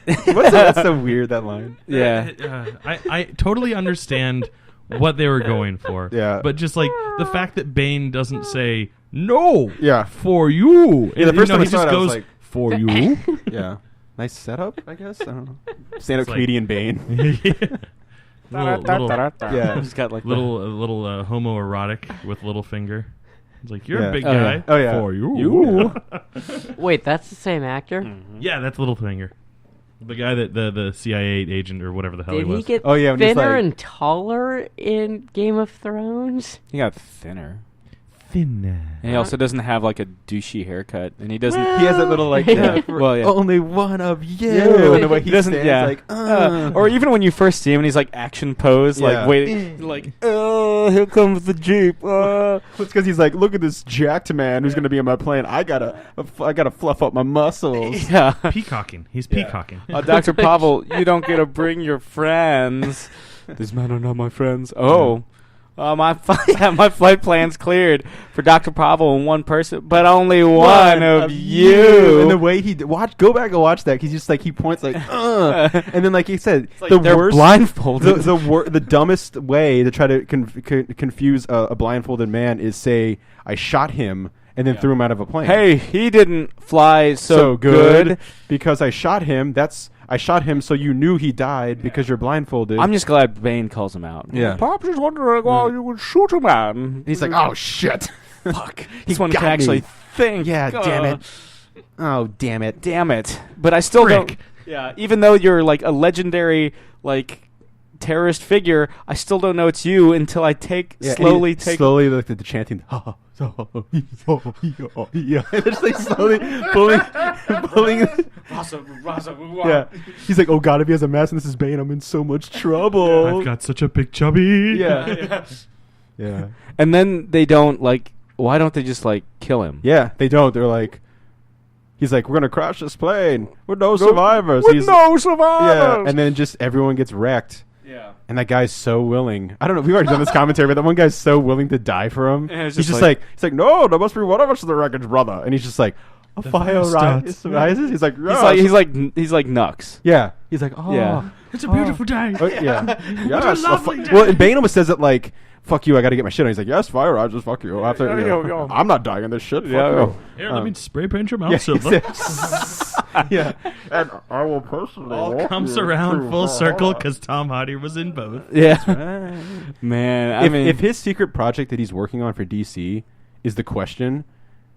That's so weird, that line. Yeah. I totally understand what they were going for. Yeah. But just like the fact that Bane doesn't say no. Yeah. For you. Yeah, the first time he I saw just it, I was goes like- for you. Yeah. Nice setup, I guess. I don't know. Stand-up It's like- comedian Bane. little Yeah. He's got like little homoerotic with little finger. It's like you're Yeah. a big Oh, guy. yeah. Oh, yeah. For you. You. Wait, that's the same actor? Yeah, that's Littlefinger. The guy that the CIA agent or whatever the hell Did he he was. get Oh, yeah, when he's thinner like- and taller in Game of Thrones? He got thinner. Thinner. And he also doesn't have like a douchey haircut, and he doesn't. He has that little like, Yeah. Well, yeah. only one of you. Yeah. And the way he doesn't. stands, Yeah. like, or even when you first see him, and he's like action pose, Yeah. like waiting, like, oh, here comes the jeep. It's because he's like, look at this jacked man who's gonna be on my plane. I gotta fluff up my muscles. Yeah. Peacocking. He's peacocking. Dr. Pavel, you don't get to bring your friends. These men are not my friends. Oh. My flight plan's cleared for Dr. Pavel and one person, but only one of you. And the way he go back and watch that, because he's just like he points like, and then like he said, like the they're worst, blindfolded. the dumbest way to try to confuse a blindfolded man is say, I shot him and then threw him out of a plane. Hey, he didn't fly so good because I shot him. I shot him so you knew he died because you're blindfolded. I'm just glad Bane calls him out. Yeah. Perhaps he's wondering why you would shoot a man. And he's like, oh shit, fuck. He This one got can actually me. think. Yeah, damn it. Oh, damn it. Damn it. But I still don't. Yeah, even though you're like a legendary like terrorist figure, I still don't know it's you until I slowly look at the chanting. Yeah, and it's like slowly pulling. Yeah, he's like, oh god, if he has a mask and this is Bane, I'm in so much trouble. I've got such a big chubby. Yeah. Yeah. And then they don't like. Why don't they just like kill him? Yeah, they don't. They're like, he's like, we're gonna crash this plane with no survivors. With no survivors. Yeah, and then just everyone gets wrecked. Yeah. And that guy's so willing. I don't know. We've already done this commentary, but that one guy's so willing to die for him. Yeah, it's he's just just like, he's like, no, there must be one of us in the wreckage, brother. And he's just like, a fire rises. He's like, he's like Nux. yeah. He's like, oh, Yeah. It's a beautiful day. yeah. Yes, lovely day. Well, and Bane almost says it like, fuck you, I got to get my shit on. He's like, yes, fire rises, fuck you. After, yo. I'm not dying in this shit. Fuck Yeah, you. Here, let me spray paint your mouth Yeah, silver. yeah. And I will personally All walk comes you around through full her circle heart. because Tom Hardy was in both. Yeah. Man, I mean, if his secret project that he's working on for DC is the question,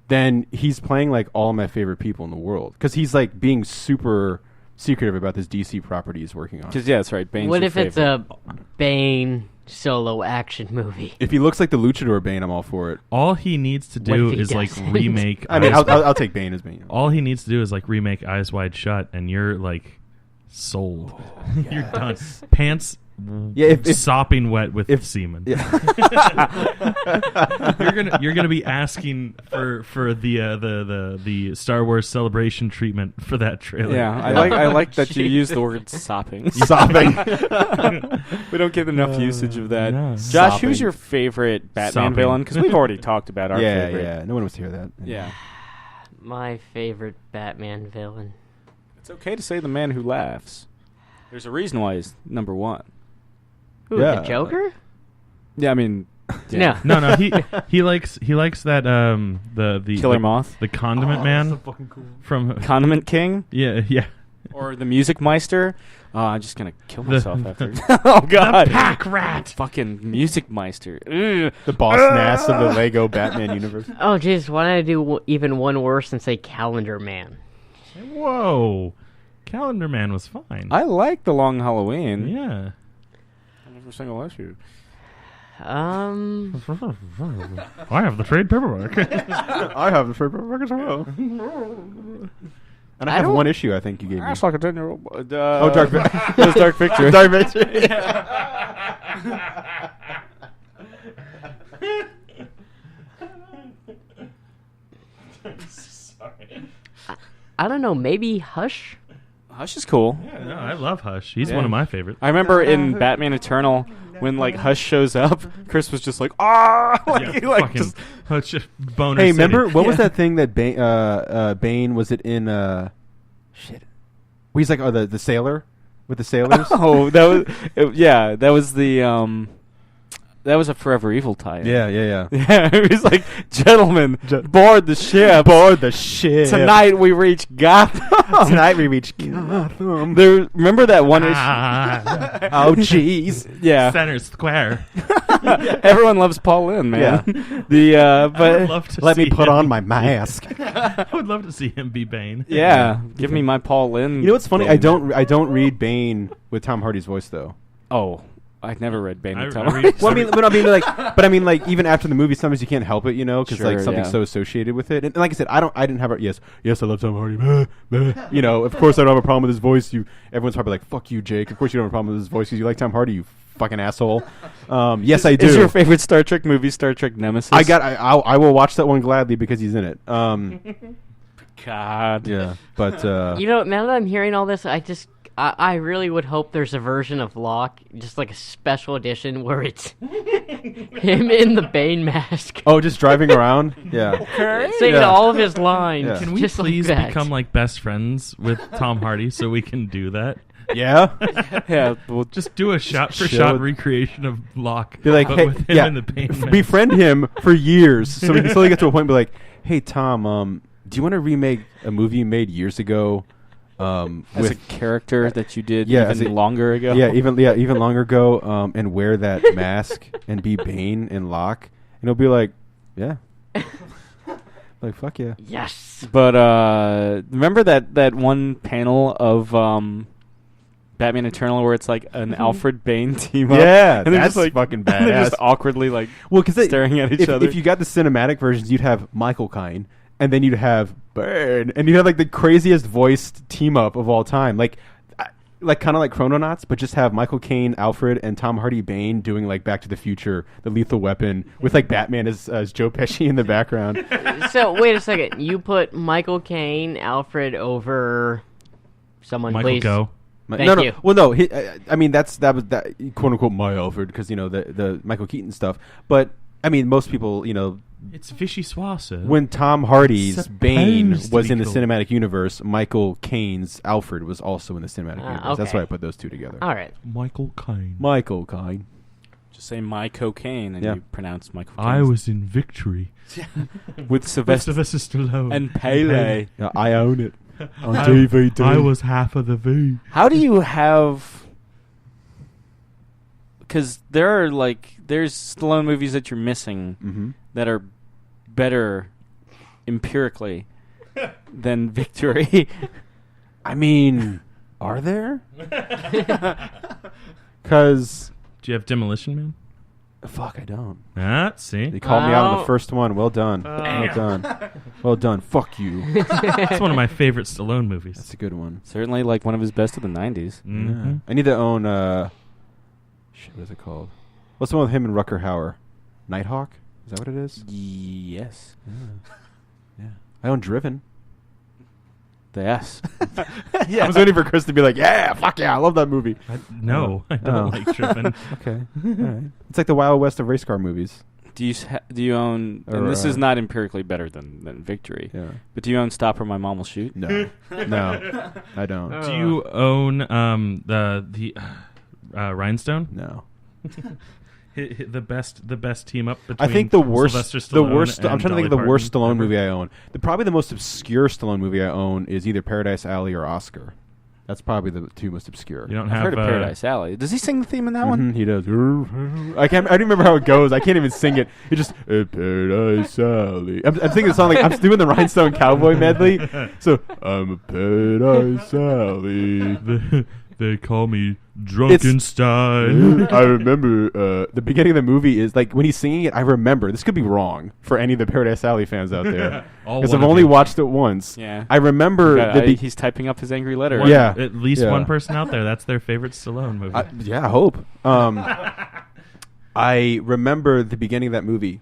then he's playing like all my favorite people in the world because he's like being super secretive about this DC property he's working on. because yeah, that's right. Bane's What your if it's favorite. a Bane solo action movie? If he looks like the Luchador Bane, I'm all for it. All he needs to What do if he is like doesn't? remake. I mean, Eyes- I'll take Bane as Bane. all he needs to do is like remake Eyes Wide Shut, and you're like sold. You're done. Pants. Yeah, if- sopping wet with semen. Yeah. You're gonna be asking for the Star Wars Celebration treatment for that trailer. Yeah, I like that you use the word sopping. Sopping. We don't get enough usage of that. no. Josh, Sopping. who's your favorite Batman Sopping. villain? Because we've already talked about our Yeah, favorite. yeah. No one wants to hear that. Yeah. My favorite Batman villain. It's okay to say the man who laughs. There's a reason why he's number one. Who, Yeah. the Joker? Yeah, I mean, yeah. No. He likes that the Killer the, Moth, the Condiment Man from Condiment King, yeah. or the Music Meister. I'm just gonna kill myself after. Oh God, Pack Rat. fucking Music Meister. Ugh. The boss nass of the Lego Batman universe. Oh, jeez, why don't I do even one worse and say Calendar Man? Whoa, Calendar Man was fine. I like the Long Halloween. Yeah. every single issue. I have the trade paperwork. I have the trade paperwork as well. And I have one issue. I think you gave me. That's like a 10-year-old boy. Dark It was Dark Picture. Dark Picture. Sorry. I don't know. Maybe Hush. Hush is cool. Yeah, no, I love Hush. He's Yeah. one of my favorites. I remember in Batman Eternal when like Hush shows up, Chris was just like, ah, like, he, like fucking just Hush boner. Hey, City. remember what was that thing that Bane was it in? Shit. He's like the sailor with the sailors. oh, that was the that was a Forever Evil tie-in. Yeah. Yeah, he's like, gentlemen, board the ship. Board the ship. Tonight we reach Gotham. Tonight we reach Gotham. Remember that one issue? Oh, jeez. Yeah. Center Square. Everyone loves Paul Lynn, man. I would But love to Let see me put him. on my mask. I would love to see him be Bane. yeah, give me my Paul Lynn. You know what's funny? Bane. I don't read Bane with Tom Hardy's voice though. Oh, I've never read Bane with I Tom read- Hardy. Well, I mean, like, even after the movie, sometimes you can't help it, you know, because like Sure, something's yeah. so associated with it. And like I said, I didn't have a yes, I love Tom Hardy. You know, of course I don't have a problem with his voice. Everyone's probably like, fuck you, Jake. Of course you don't have a problem with his voice because you like Tom Hardy, you fucking asshole. Yes, I do. Is your favorite Star Trek movie Star Trek Nemesis? I will watch that one gladly because he's in it. God. Yeah, but You know, now that I'm hearing all this, I really would hope there's a version of Locke, just like a special edition where it's him in the Bane mask. oh, just driving around. Yeah, Saying Yeah. all of his lines. Yeah. Can we just please like that. become like best friends with Tom Hardy so we can do that? yeah. Yeah, well, Just do a shot for Show- shot recreation of Locke. Be like, but hey, with him yeah, in the Bane mask. befriend him for years, so we can slowly get to a point. And be like, hey, Tom, do you want to remake a movie you made years ago? as a character that you did Yeah, as even a- longer ago. even longer ago, and wear that mask and be Bane and Locke, and he'll be like, yeah, like fuck yeah. Yes. But remember that one panel of Batman Eternal where it's like an Alfred Bane team up? Yeah, and they're that's just like fucking and they're just badass. awkwardly like Well, because staring at each other. If you got the cinematic versions, you'd have Michael Caine, and then you'd have Bane, and you'd have like the craziest voiced team up of all time, like kind of like Chrononauts, but just have Michael Caine, Alfred, and Tom Hardy Bane doing like Back to the Future, the Lethal Weapon, with like Batman as Joe Pesci in the background. So, wait a second. You put Michael Caine, Alfred over someone, Michael please. Go. Thank you. Well, no. I mean, that was that quote unquote my Alfred because you know the Michael Keaton stuff. But I mean, most people, you know, It's Vichyssoise. when Tom Hardy's Supposed Bane to was be in the cool. cinematic universe, Michael Caine's Alfred was also in the cinematic universe. That's okay. why I put those two together. All right. Michael Caine. Michael Caine. just say my cocaine and Yeah. you pronounce Michael. I Caine's- was in Victory. with Sylvester Stallone. and Pele. Yeah, I own it on I- DVD. I was half of the V. How do you have? Because there's Stallone movies that you're missing Mm-hmm. that are better empirically than Victory. I mean, are there? Because Do you have Demolition Man? fuck, I don't. Ah, see? They called me out on the Wow. first one. Well done. Well done. Well done. Fuck you. It's one of my favorite Stallone movies. That's a good one. Certainly, like one of his best of the '90s. Mhm. Yeah. I need to own. Shit, what is it called? What's the one with him and Rucker Hauer? Nighthawk? Is that what it is? Yes. Yeah. I own Driven. Yes. I was waiting for Chris to be like, "Yeah, fuck yeah, I love that movie." No, I don't Oh. like Driven. Okay, all right. It's like the Wild West of race car movies. Do you own? Or, And this is not empirically better than Victory. Yeah. But do you own Stop or My Mom Will Shoot? No, no, I don't. Do you own the Rhinestone? No. The best team up between I think the worst, Sylvester the Stallone worst. I'm and trying to think Dolly of the worst Parton Stallone ever. movie I own. Probably the most obscure Stallone movie I own is either Paradise Alley or Oscar. That's probably the two most obscure. You don't I've have heard of Paradise Alley. Does he sing the theme in that one? Mhm, he does. I don't remember how it goes. I can't even sing it. It just Paradise Alley. I'm singing the song like I'm doing the Rhinestone Cowboy medley. So I'm a Paradise Alley. They call me Drunkenstein. I remember the beginning of the movie is like when he's singing it. I remember this could be wrong for any of the Paradise Alley fans out there All because one I've of only you. watched it once. Yeah. I remember he's typing up his angry letter. Yeah. At least Yeah. one person out there. That's their favorite Stallone movie. I hope. I remember the beginning of that movie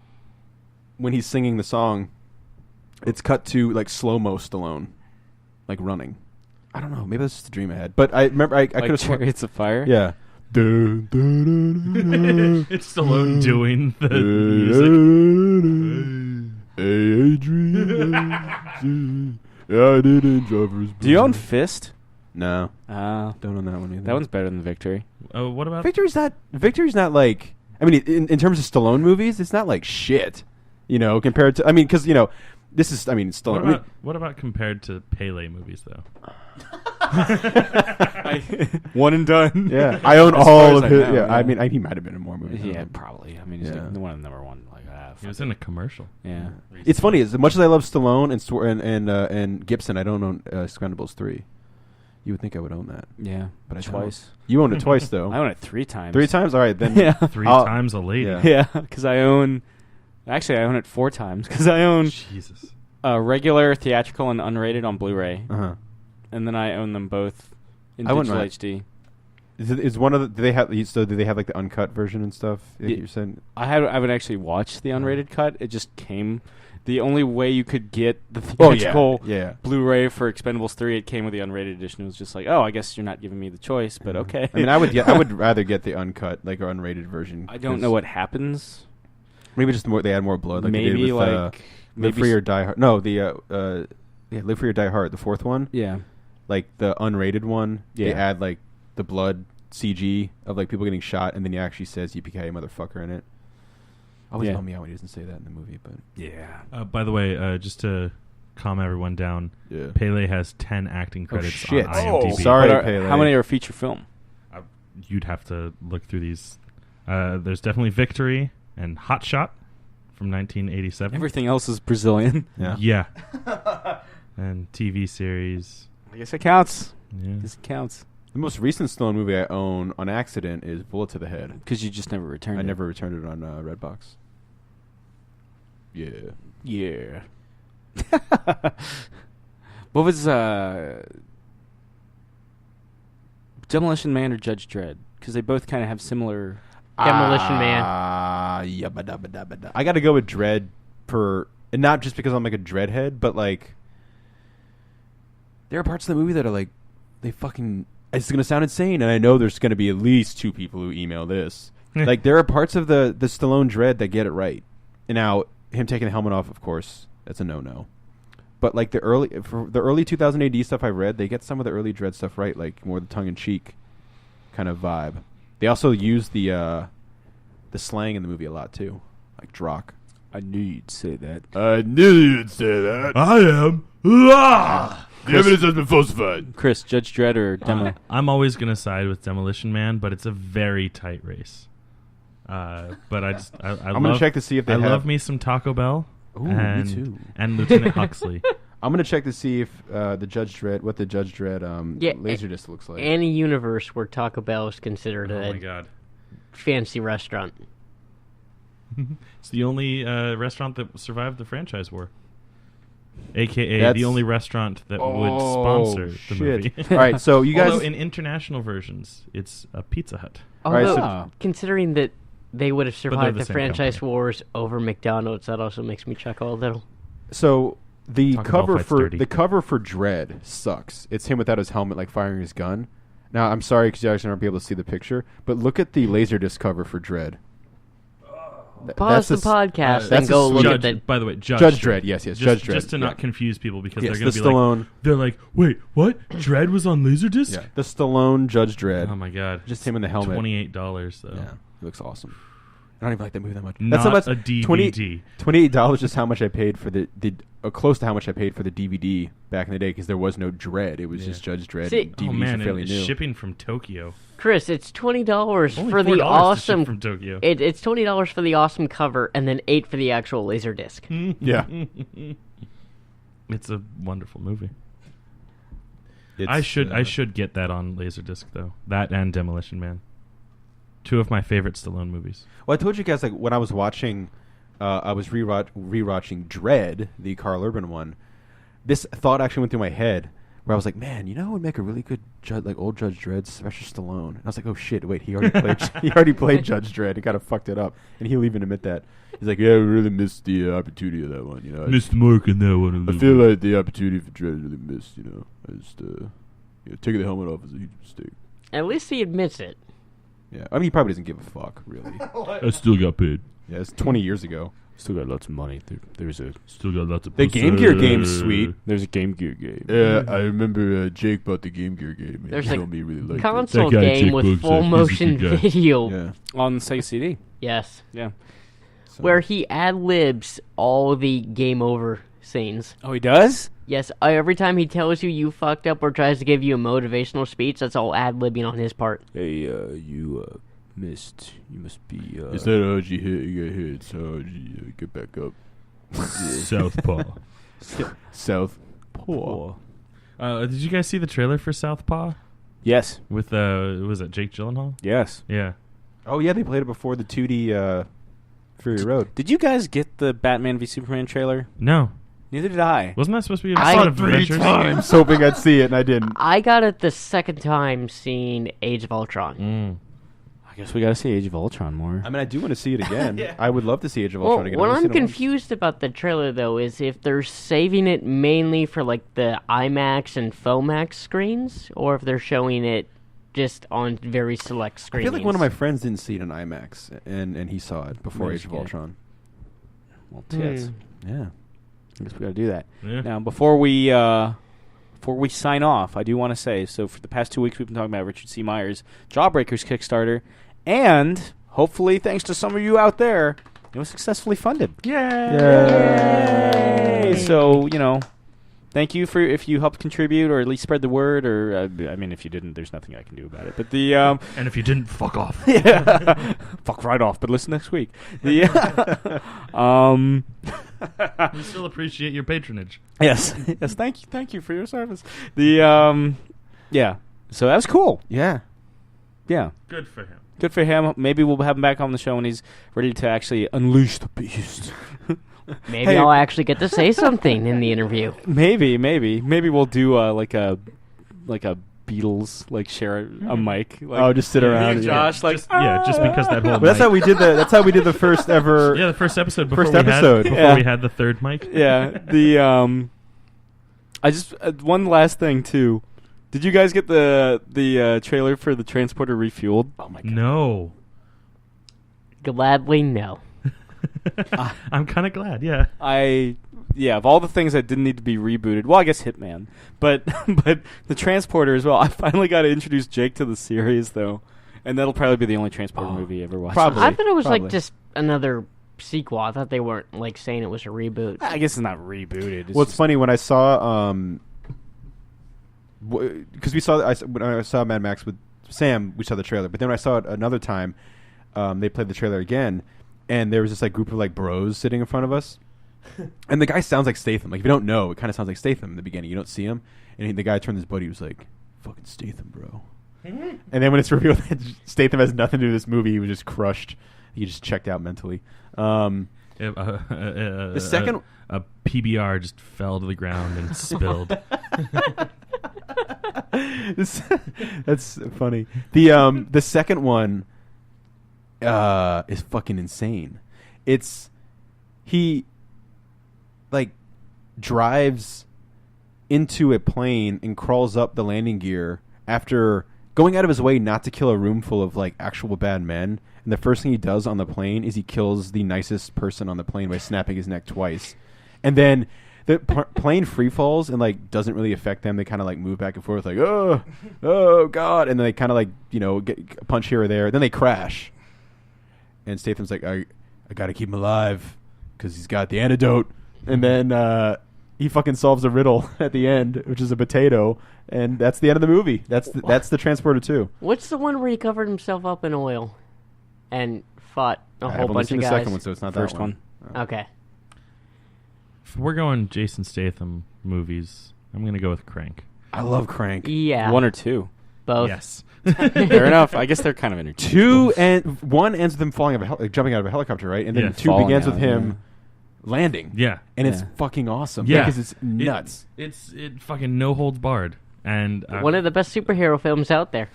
when he's singing the song. It's cut to like slow-mo Stallone, like running. I don't know. Maybe that's just a dream I had. But I remember I could have sworn. Chariots of Fire. Yeah. It's Stallone doing the music. Hey, Adrian. I didn't driver's. Do you own Fist? No, Uh, don't own that one either. that one's better than Victory. Oh, what about Victory's not like. I mean, in terms of Stallone movies, it's not like shit. You know, compared to. I mean, because this is. I mean, Stallone. what about compared to Pele movies though? One and done. Yeah, I own As all far of as I his. know, Yeah, I yeah. mean, he might have been in more movies. I don't Yeah, know. probably. I mean, he's Yeah. like one of the number one. Like, He was in a commercial. yeah. It's funny as much as I love Stallone and Gibson, I don't own Expendables 3. You would think I would own that, Yeah, but I twice. You owned it twice though. I own it 3 times. 3 times. All right, then. Yeah. 3 I'll- times a lady. Yeah. Yeah, because I own. Actually, I own it 4 times because I own Jesus. regular, theatrical, and unrated on Blu-ray, Uh-huh. and then I own them both in I wouldn't digital mind. HD. Is one of the? Do they have? So do they have like the uncut version and stuff? Like Yeah. you're saying. I haven't actually watched the unrated cut. It just came. The only way you could get the Oh, theatrical yeah. Blu-ray for Expendables 3, it came with the unrated edition. It was just like, oh, I guess you're not giving me the choice, but okay. I mean, I would rather get the uncut, like or unrated version. I don't 'cause know what happens. Maybe just they add more blood. Like they Maybe did with, like Live Free or Die Hard. No, Live Free or Die Hard, the 4th one. yeah. Like the unrated one, they Yeah. add like the blood CG of like people getting shot, and then he actually says "yippee motherfucker" in it. Always Yeah. bum me out when he doesn't say that in the movie, but Yeah. By the way, just to calm everyone down, yeah. Pele has 10 acting credits shit. on IMDb. Sorry, But Pele. how many are feature film? You'd have to look through these. There's definitely Victory and Hot Shot from 1987. Everything else is Brazilian. Yeah. Yeah. And TV series. I guess it counts. Yeah. I guess it counts. The most recent Stallone movie I own on accident is Bullet to the Head. Because you just never returned I it. never returned it on Redbox. Yeah. Yeah. What was Demolition Man or Judge Dredd? Because they both kind of have similar. Demolition Man. Yabba-dabba-dabba-da. I got to go with Dredd and not just because I'm like a Dredd head, but like there are parts of the movie that are like they fucking. It's gonna sound insane, and I know there's gonna be at least 2 people who email this. Like there are parts of the Stallone Dredd that get it right. And now him taking the helmet off, of course, that's a no. But like the early 2000 AD stuff I read, they get some of the early Dredd stuff right, like more the tongue in cheek kind of vibe. They also use the slang in the movie a lot too, like Drock. I knew you'd say that. I knew you'd say that. I am. The evidence has been falsified. Chris, Judge Dredd or Demo? I'm always going to side with Demolition Man, but it's a very tight race. But I I'm gonna check to see if they I have. love me some Taco Bell. Ooh, me and, too. And Lieutenant Huxley. I'm gonna check to see if the Judge Dredd Yeah, Laserdisc looks like. Any universe where Taco Bell is considered Oh a my god. fancy restaurant. It's the only restaurant that survived the franchise war. AKA That's- the only restaurant that would sponsor the shit. movie. All right, so you guys. Although in international versions, it's a Pizza Hut. right, Although, so- considering that they would have they're survived the the same franchise company. wars over McDonald's, that also makes me chuckle a little. So the Taco Bell cover fights for dirty. the cover for Dread sucks. It's him without his helmet, like firing his gun. Now I'm sorry because you guys aren't be able to see the picture, but look at the Laserdisc cover for Dread. Pause the podcast that's and go the look Judge, at the. by the way, Judge Dredd, yes, Just, Judge Dredd, just to yeah. not confuse people because Yes, they're going the to be Stallone. like, they're like, wait, what? Dredd was on Laserdisc? Yeah, the Stallone Judge Dredd. Oh my god. Just him in the helmet. $28 though. Yeah, he looks awesome. I don't even like that movie that much. Not That's how much, a DVD. $28 is how much I paid for the close to how much I paid for the DVD back in the day because there was no Dredd. It was just Judge Dredd. See- and DVDs Oh man, were fairly and new. shipping from Tokyo. Chris, it's $20 Only for $4 the to awesome. ship from Tokyo. It's $20 for the awesome cover, and then $8 for the actual laser disc. Yeah. It's a wonderful movie. I should get that on Laserdisc though. That and Demolition Man. Two of my favorite Stallone movies. Well, I told you guys, like, when I was watching, I was rewatching Dredd, the Carl Urban one. This thought actually went through my head, where I was like, man, you know who would make a really good old Judge Dredd? Sylvester Stallone. And I was like, oh shit, wait, he already played Judge Dredd. He kind of fucked it up, and he'll even admit that. He's like, yeah, we really missed the opportunity of that one. You know, Missed the mark in that one. I feel like the opportunity for Dredd really missed. You know, I just taking the helmet off is a huge mistake. At least he admits it. Yeah, I mean, he probably doesn't give a fuck, really. I still got paid. Yeah, it's 20 years ago. Still got lots of money. There's a Still got lots of. The Game Gear game's sweet. There's a Game Gear game. Yeah, I remember Jake bought the Game Gear game. And There's he a told me he really liked console That guy game Jake with Boogs, full he's a motion good guy. video. it. Yeah. On Sega CD. Yes. Yeah. So. Where he ad-libs all the game over scenes. Oh, he does? Yes, every time he tells you fucked up or tries to give you a motivational speech, that's all ad-libbing on his part. Hey, you missed. You must be. Is that hard you hit? You got hit. So hard you get back up. Southpaw. Southpaw. Did you guys see the trailer for Southpaw Yes. with was it Jake Gyllenhaal? Yes. Yeah. Oh yeah, they played it before the 2D Fury Road. Did you guys get the Batman v Superman trailer? No. Neither did I. Wasn't that supposed to be I a saw lot of adventures? I was hoping I'd see it, and I didn't. I got it the second time seeing Age of Ultron. Mm. I guess we gotta see Age of Ultron more. I mean, I do want to see it again. Yeah. I would love to see Age of Well, Ultron again. what I've only I'm seen it once. confused about the trailer, though, is if they're saving it mainly for, like, the IMAX and FOMAX screens, or if they're showing it just on very select I screens. feel like one of my friends didn't see it in IMAX, and he saw it before Maybe Age of she did. Ultron. Well, tits. Yeah. I guess we gotta do that. Yeah. Now, before we sign off, I do want to say, so for the past 2 weeks we've been talking about Richard C. Myers' Jawbreakers Kickstarter, and hopefully, thanks to some of you out there, it was successfully funded. Yay! So, thank you for if you helped contribute or at least spread the word, or, I mean, if you didn't, there's nothing I can do about it. But the, And if you didn't, fuck off. yeah, fuck right off, but listen next week. The, We still appreciate your patronage. yes, thank you for your service. The, yeah, so that was cool. Yeah. Yeah. Good for him. Good for him. Maybe we'll have him back on the show when he's ready to actually unleash the beast. Maybe Hey. I'll actually get to say something in the interview. Maybe we'll do like a Beatles, like share a mic. Like, Oh, just sit me around. and yeah. Josh, like Just because that whole Well, that's mic- how we did the. That's how we did the first ever. Yeah, the first episode before First we episode. had, Yeah. we had the third mic. yeah. The I just one last thing too. Did you guys get the trailer for the Transporter Refueled? Oh my god. No. Gladly, no. I'm kind of glad, yeah. Of all the things that didn't need to be rebooted, well, I guess Hitman, but the Transporter as well. I finally got to introduce Jake to the series though, and that'll probably be the only Transporter movie I ever watched. Probably. I thought it was Probably. like just another sequel. I thought they weren't like saying it was a reboot. I guess it's not rebooted. Well, it's funny when I saw because when I saw Mad Max with Sam, we saw the trailer, but then when I saw it another time, they played the trailer again, and there was this like group of like bros sitting in front of us, and the guy sounds like Statham. Like if you don't know, it kind of sounds like Statham in the beginning. You don't see him, and the guy turned his buddy. He was like, "Fucking Statham, bro." And then when it's revealed that Statham has nothing to do with this movie, he was just crushed. He just checked out mentally. The second- a PBR just fell to the ground and spilled. That's funny. The second one is fucking insane. He like drives into a plane and crawls up the landing gear after going out of his way not to kill a room full of like actual bad men. And the first thing he does on the plane is he kills the nicest person on the plane by snapping his neck twice. And then the plane free falls and like doesn't really affect them. They kind of like move back and forth like, oh god, and then they kind of like get a punch here or there. Then they crash, and Statham's like, I got to keep him alive because he's got the antidote. And then he fucking solves a riddle at the end, which is a potato, and that's the end of the movie. That's the Transporter 2. What's the one where he covered himself up in oil and fought a whole bunch of the guys? second one, so it's not First that one. Okay. If we're going Jason Statham movies, I'm going to go with Crank. I love Crank. Yeah. 1 or 2. Both. Yes. Fair enough. I guess they're kind of Two interchangeable. and one ends with him falling out of jumping out of a helicopter, right? And then Yeah. 2 Falling begins out, with him landing. Yeah. And it's Yeah. fucking awesome. Yeah. Because it's nuts. It's fucking no holds barred. And One of the best superhero films out there.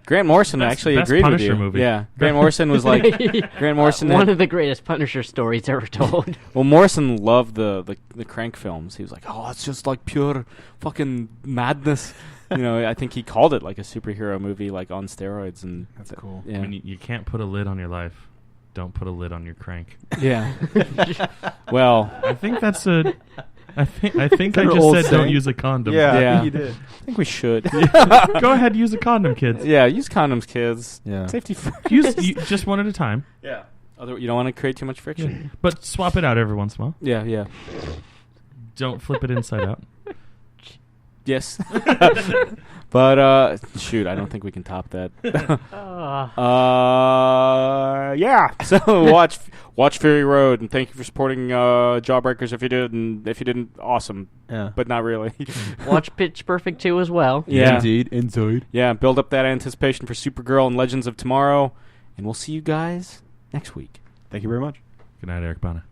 Grant Morrison actually best agreed with Punisher you. movie. Yeah, Grant Morrison was like Grant Morrison. One of the greatest Punisher stories ever told. Well, Morrison loved the Crank films. He was like, "Oh, it's just like pure fucking madness." I think he called it like a superhero movie, like on steroids, and That's cool. Yeah, When you can't put a lid on your life, don't put a lid on your crank. yeah. Well, I think that's a. I think I that an just old said don't saying? use a condom. Yeah, Yeah. I think you did. I think we should. Go ahead, use a condom, kids. Yeah, use condoms, kids. Yeah. Safety first. Use just one at a time. Yeah. You don't want to create too much friction. But swap it out every once in a while. Yeah, yeah. Don't flip it inside out. Yes. But shoot, I don't think we can top that. Yeah. So watch Fury Road, and thank you for supporting Jawbreakers. If you did, and if you didn't, awesome. Yeah. But not really. Watch Pitch Perfect 2 as well. Yeah. Indeed. Yeah. Build up that anticipation for Supergirl and Legends of Tomorrow, and we'll see you guys next week. Thank you very much. Good night, Eric Bana.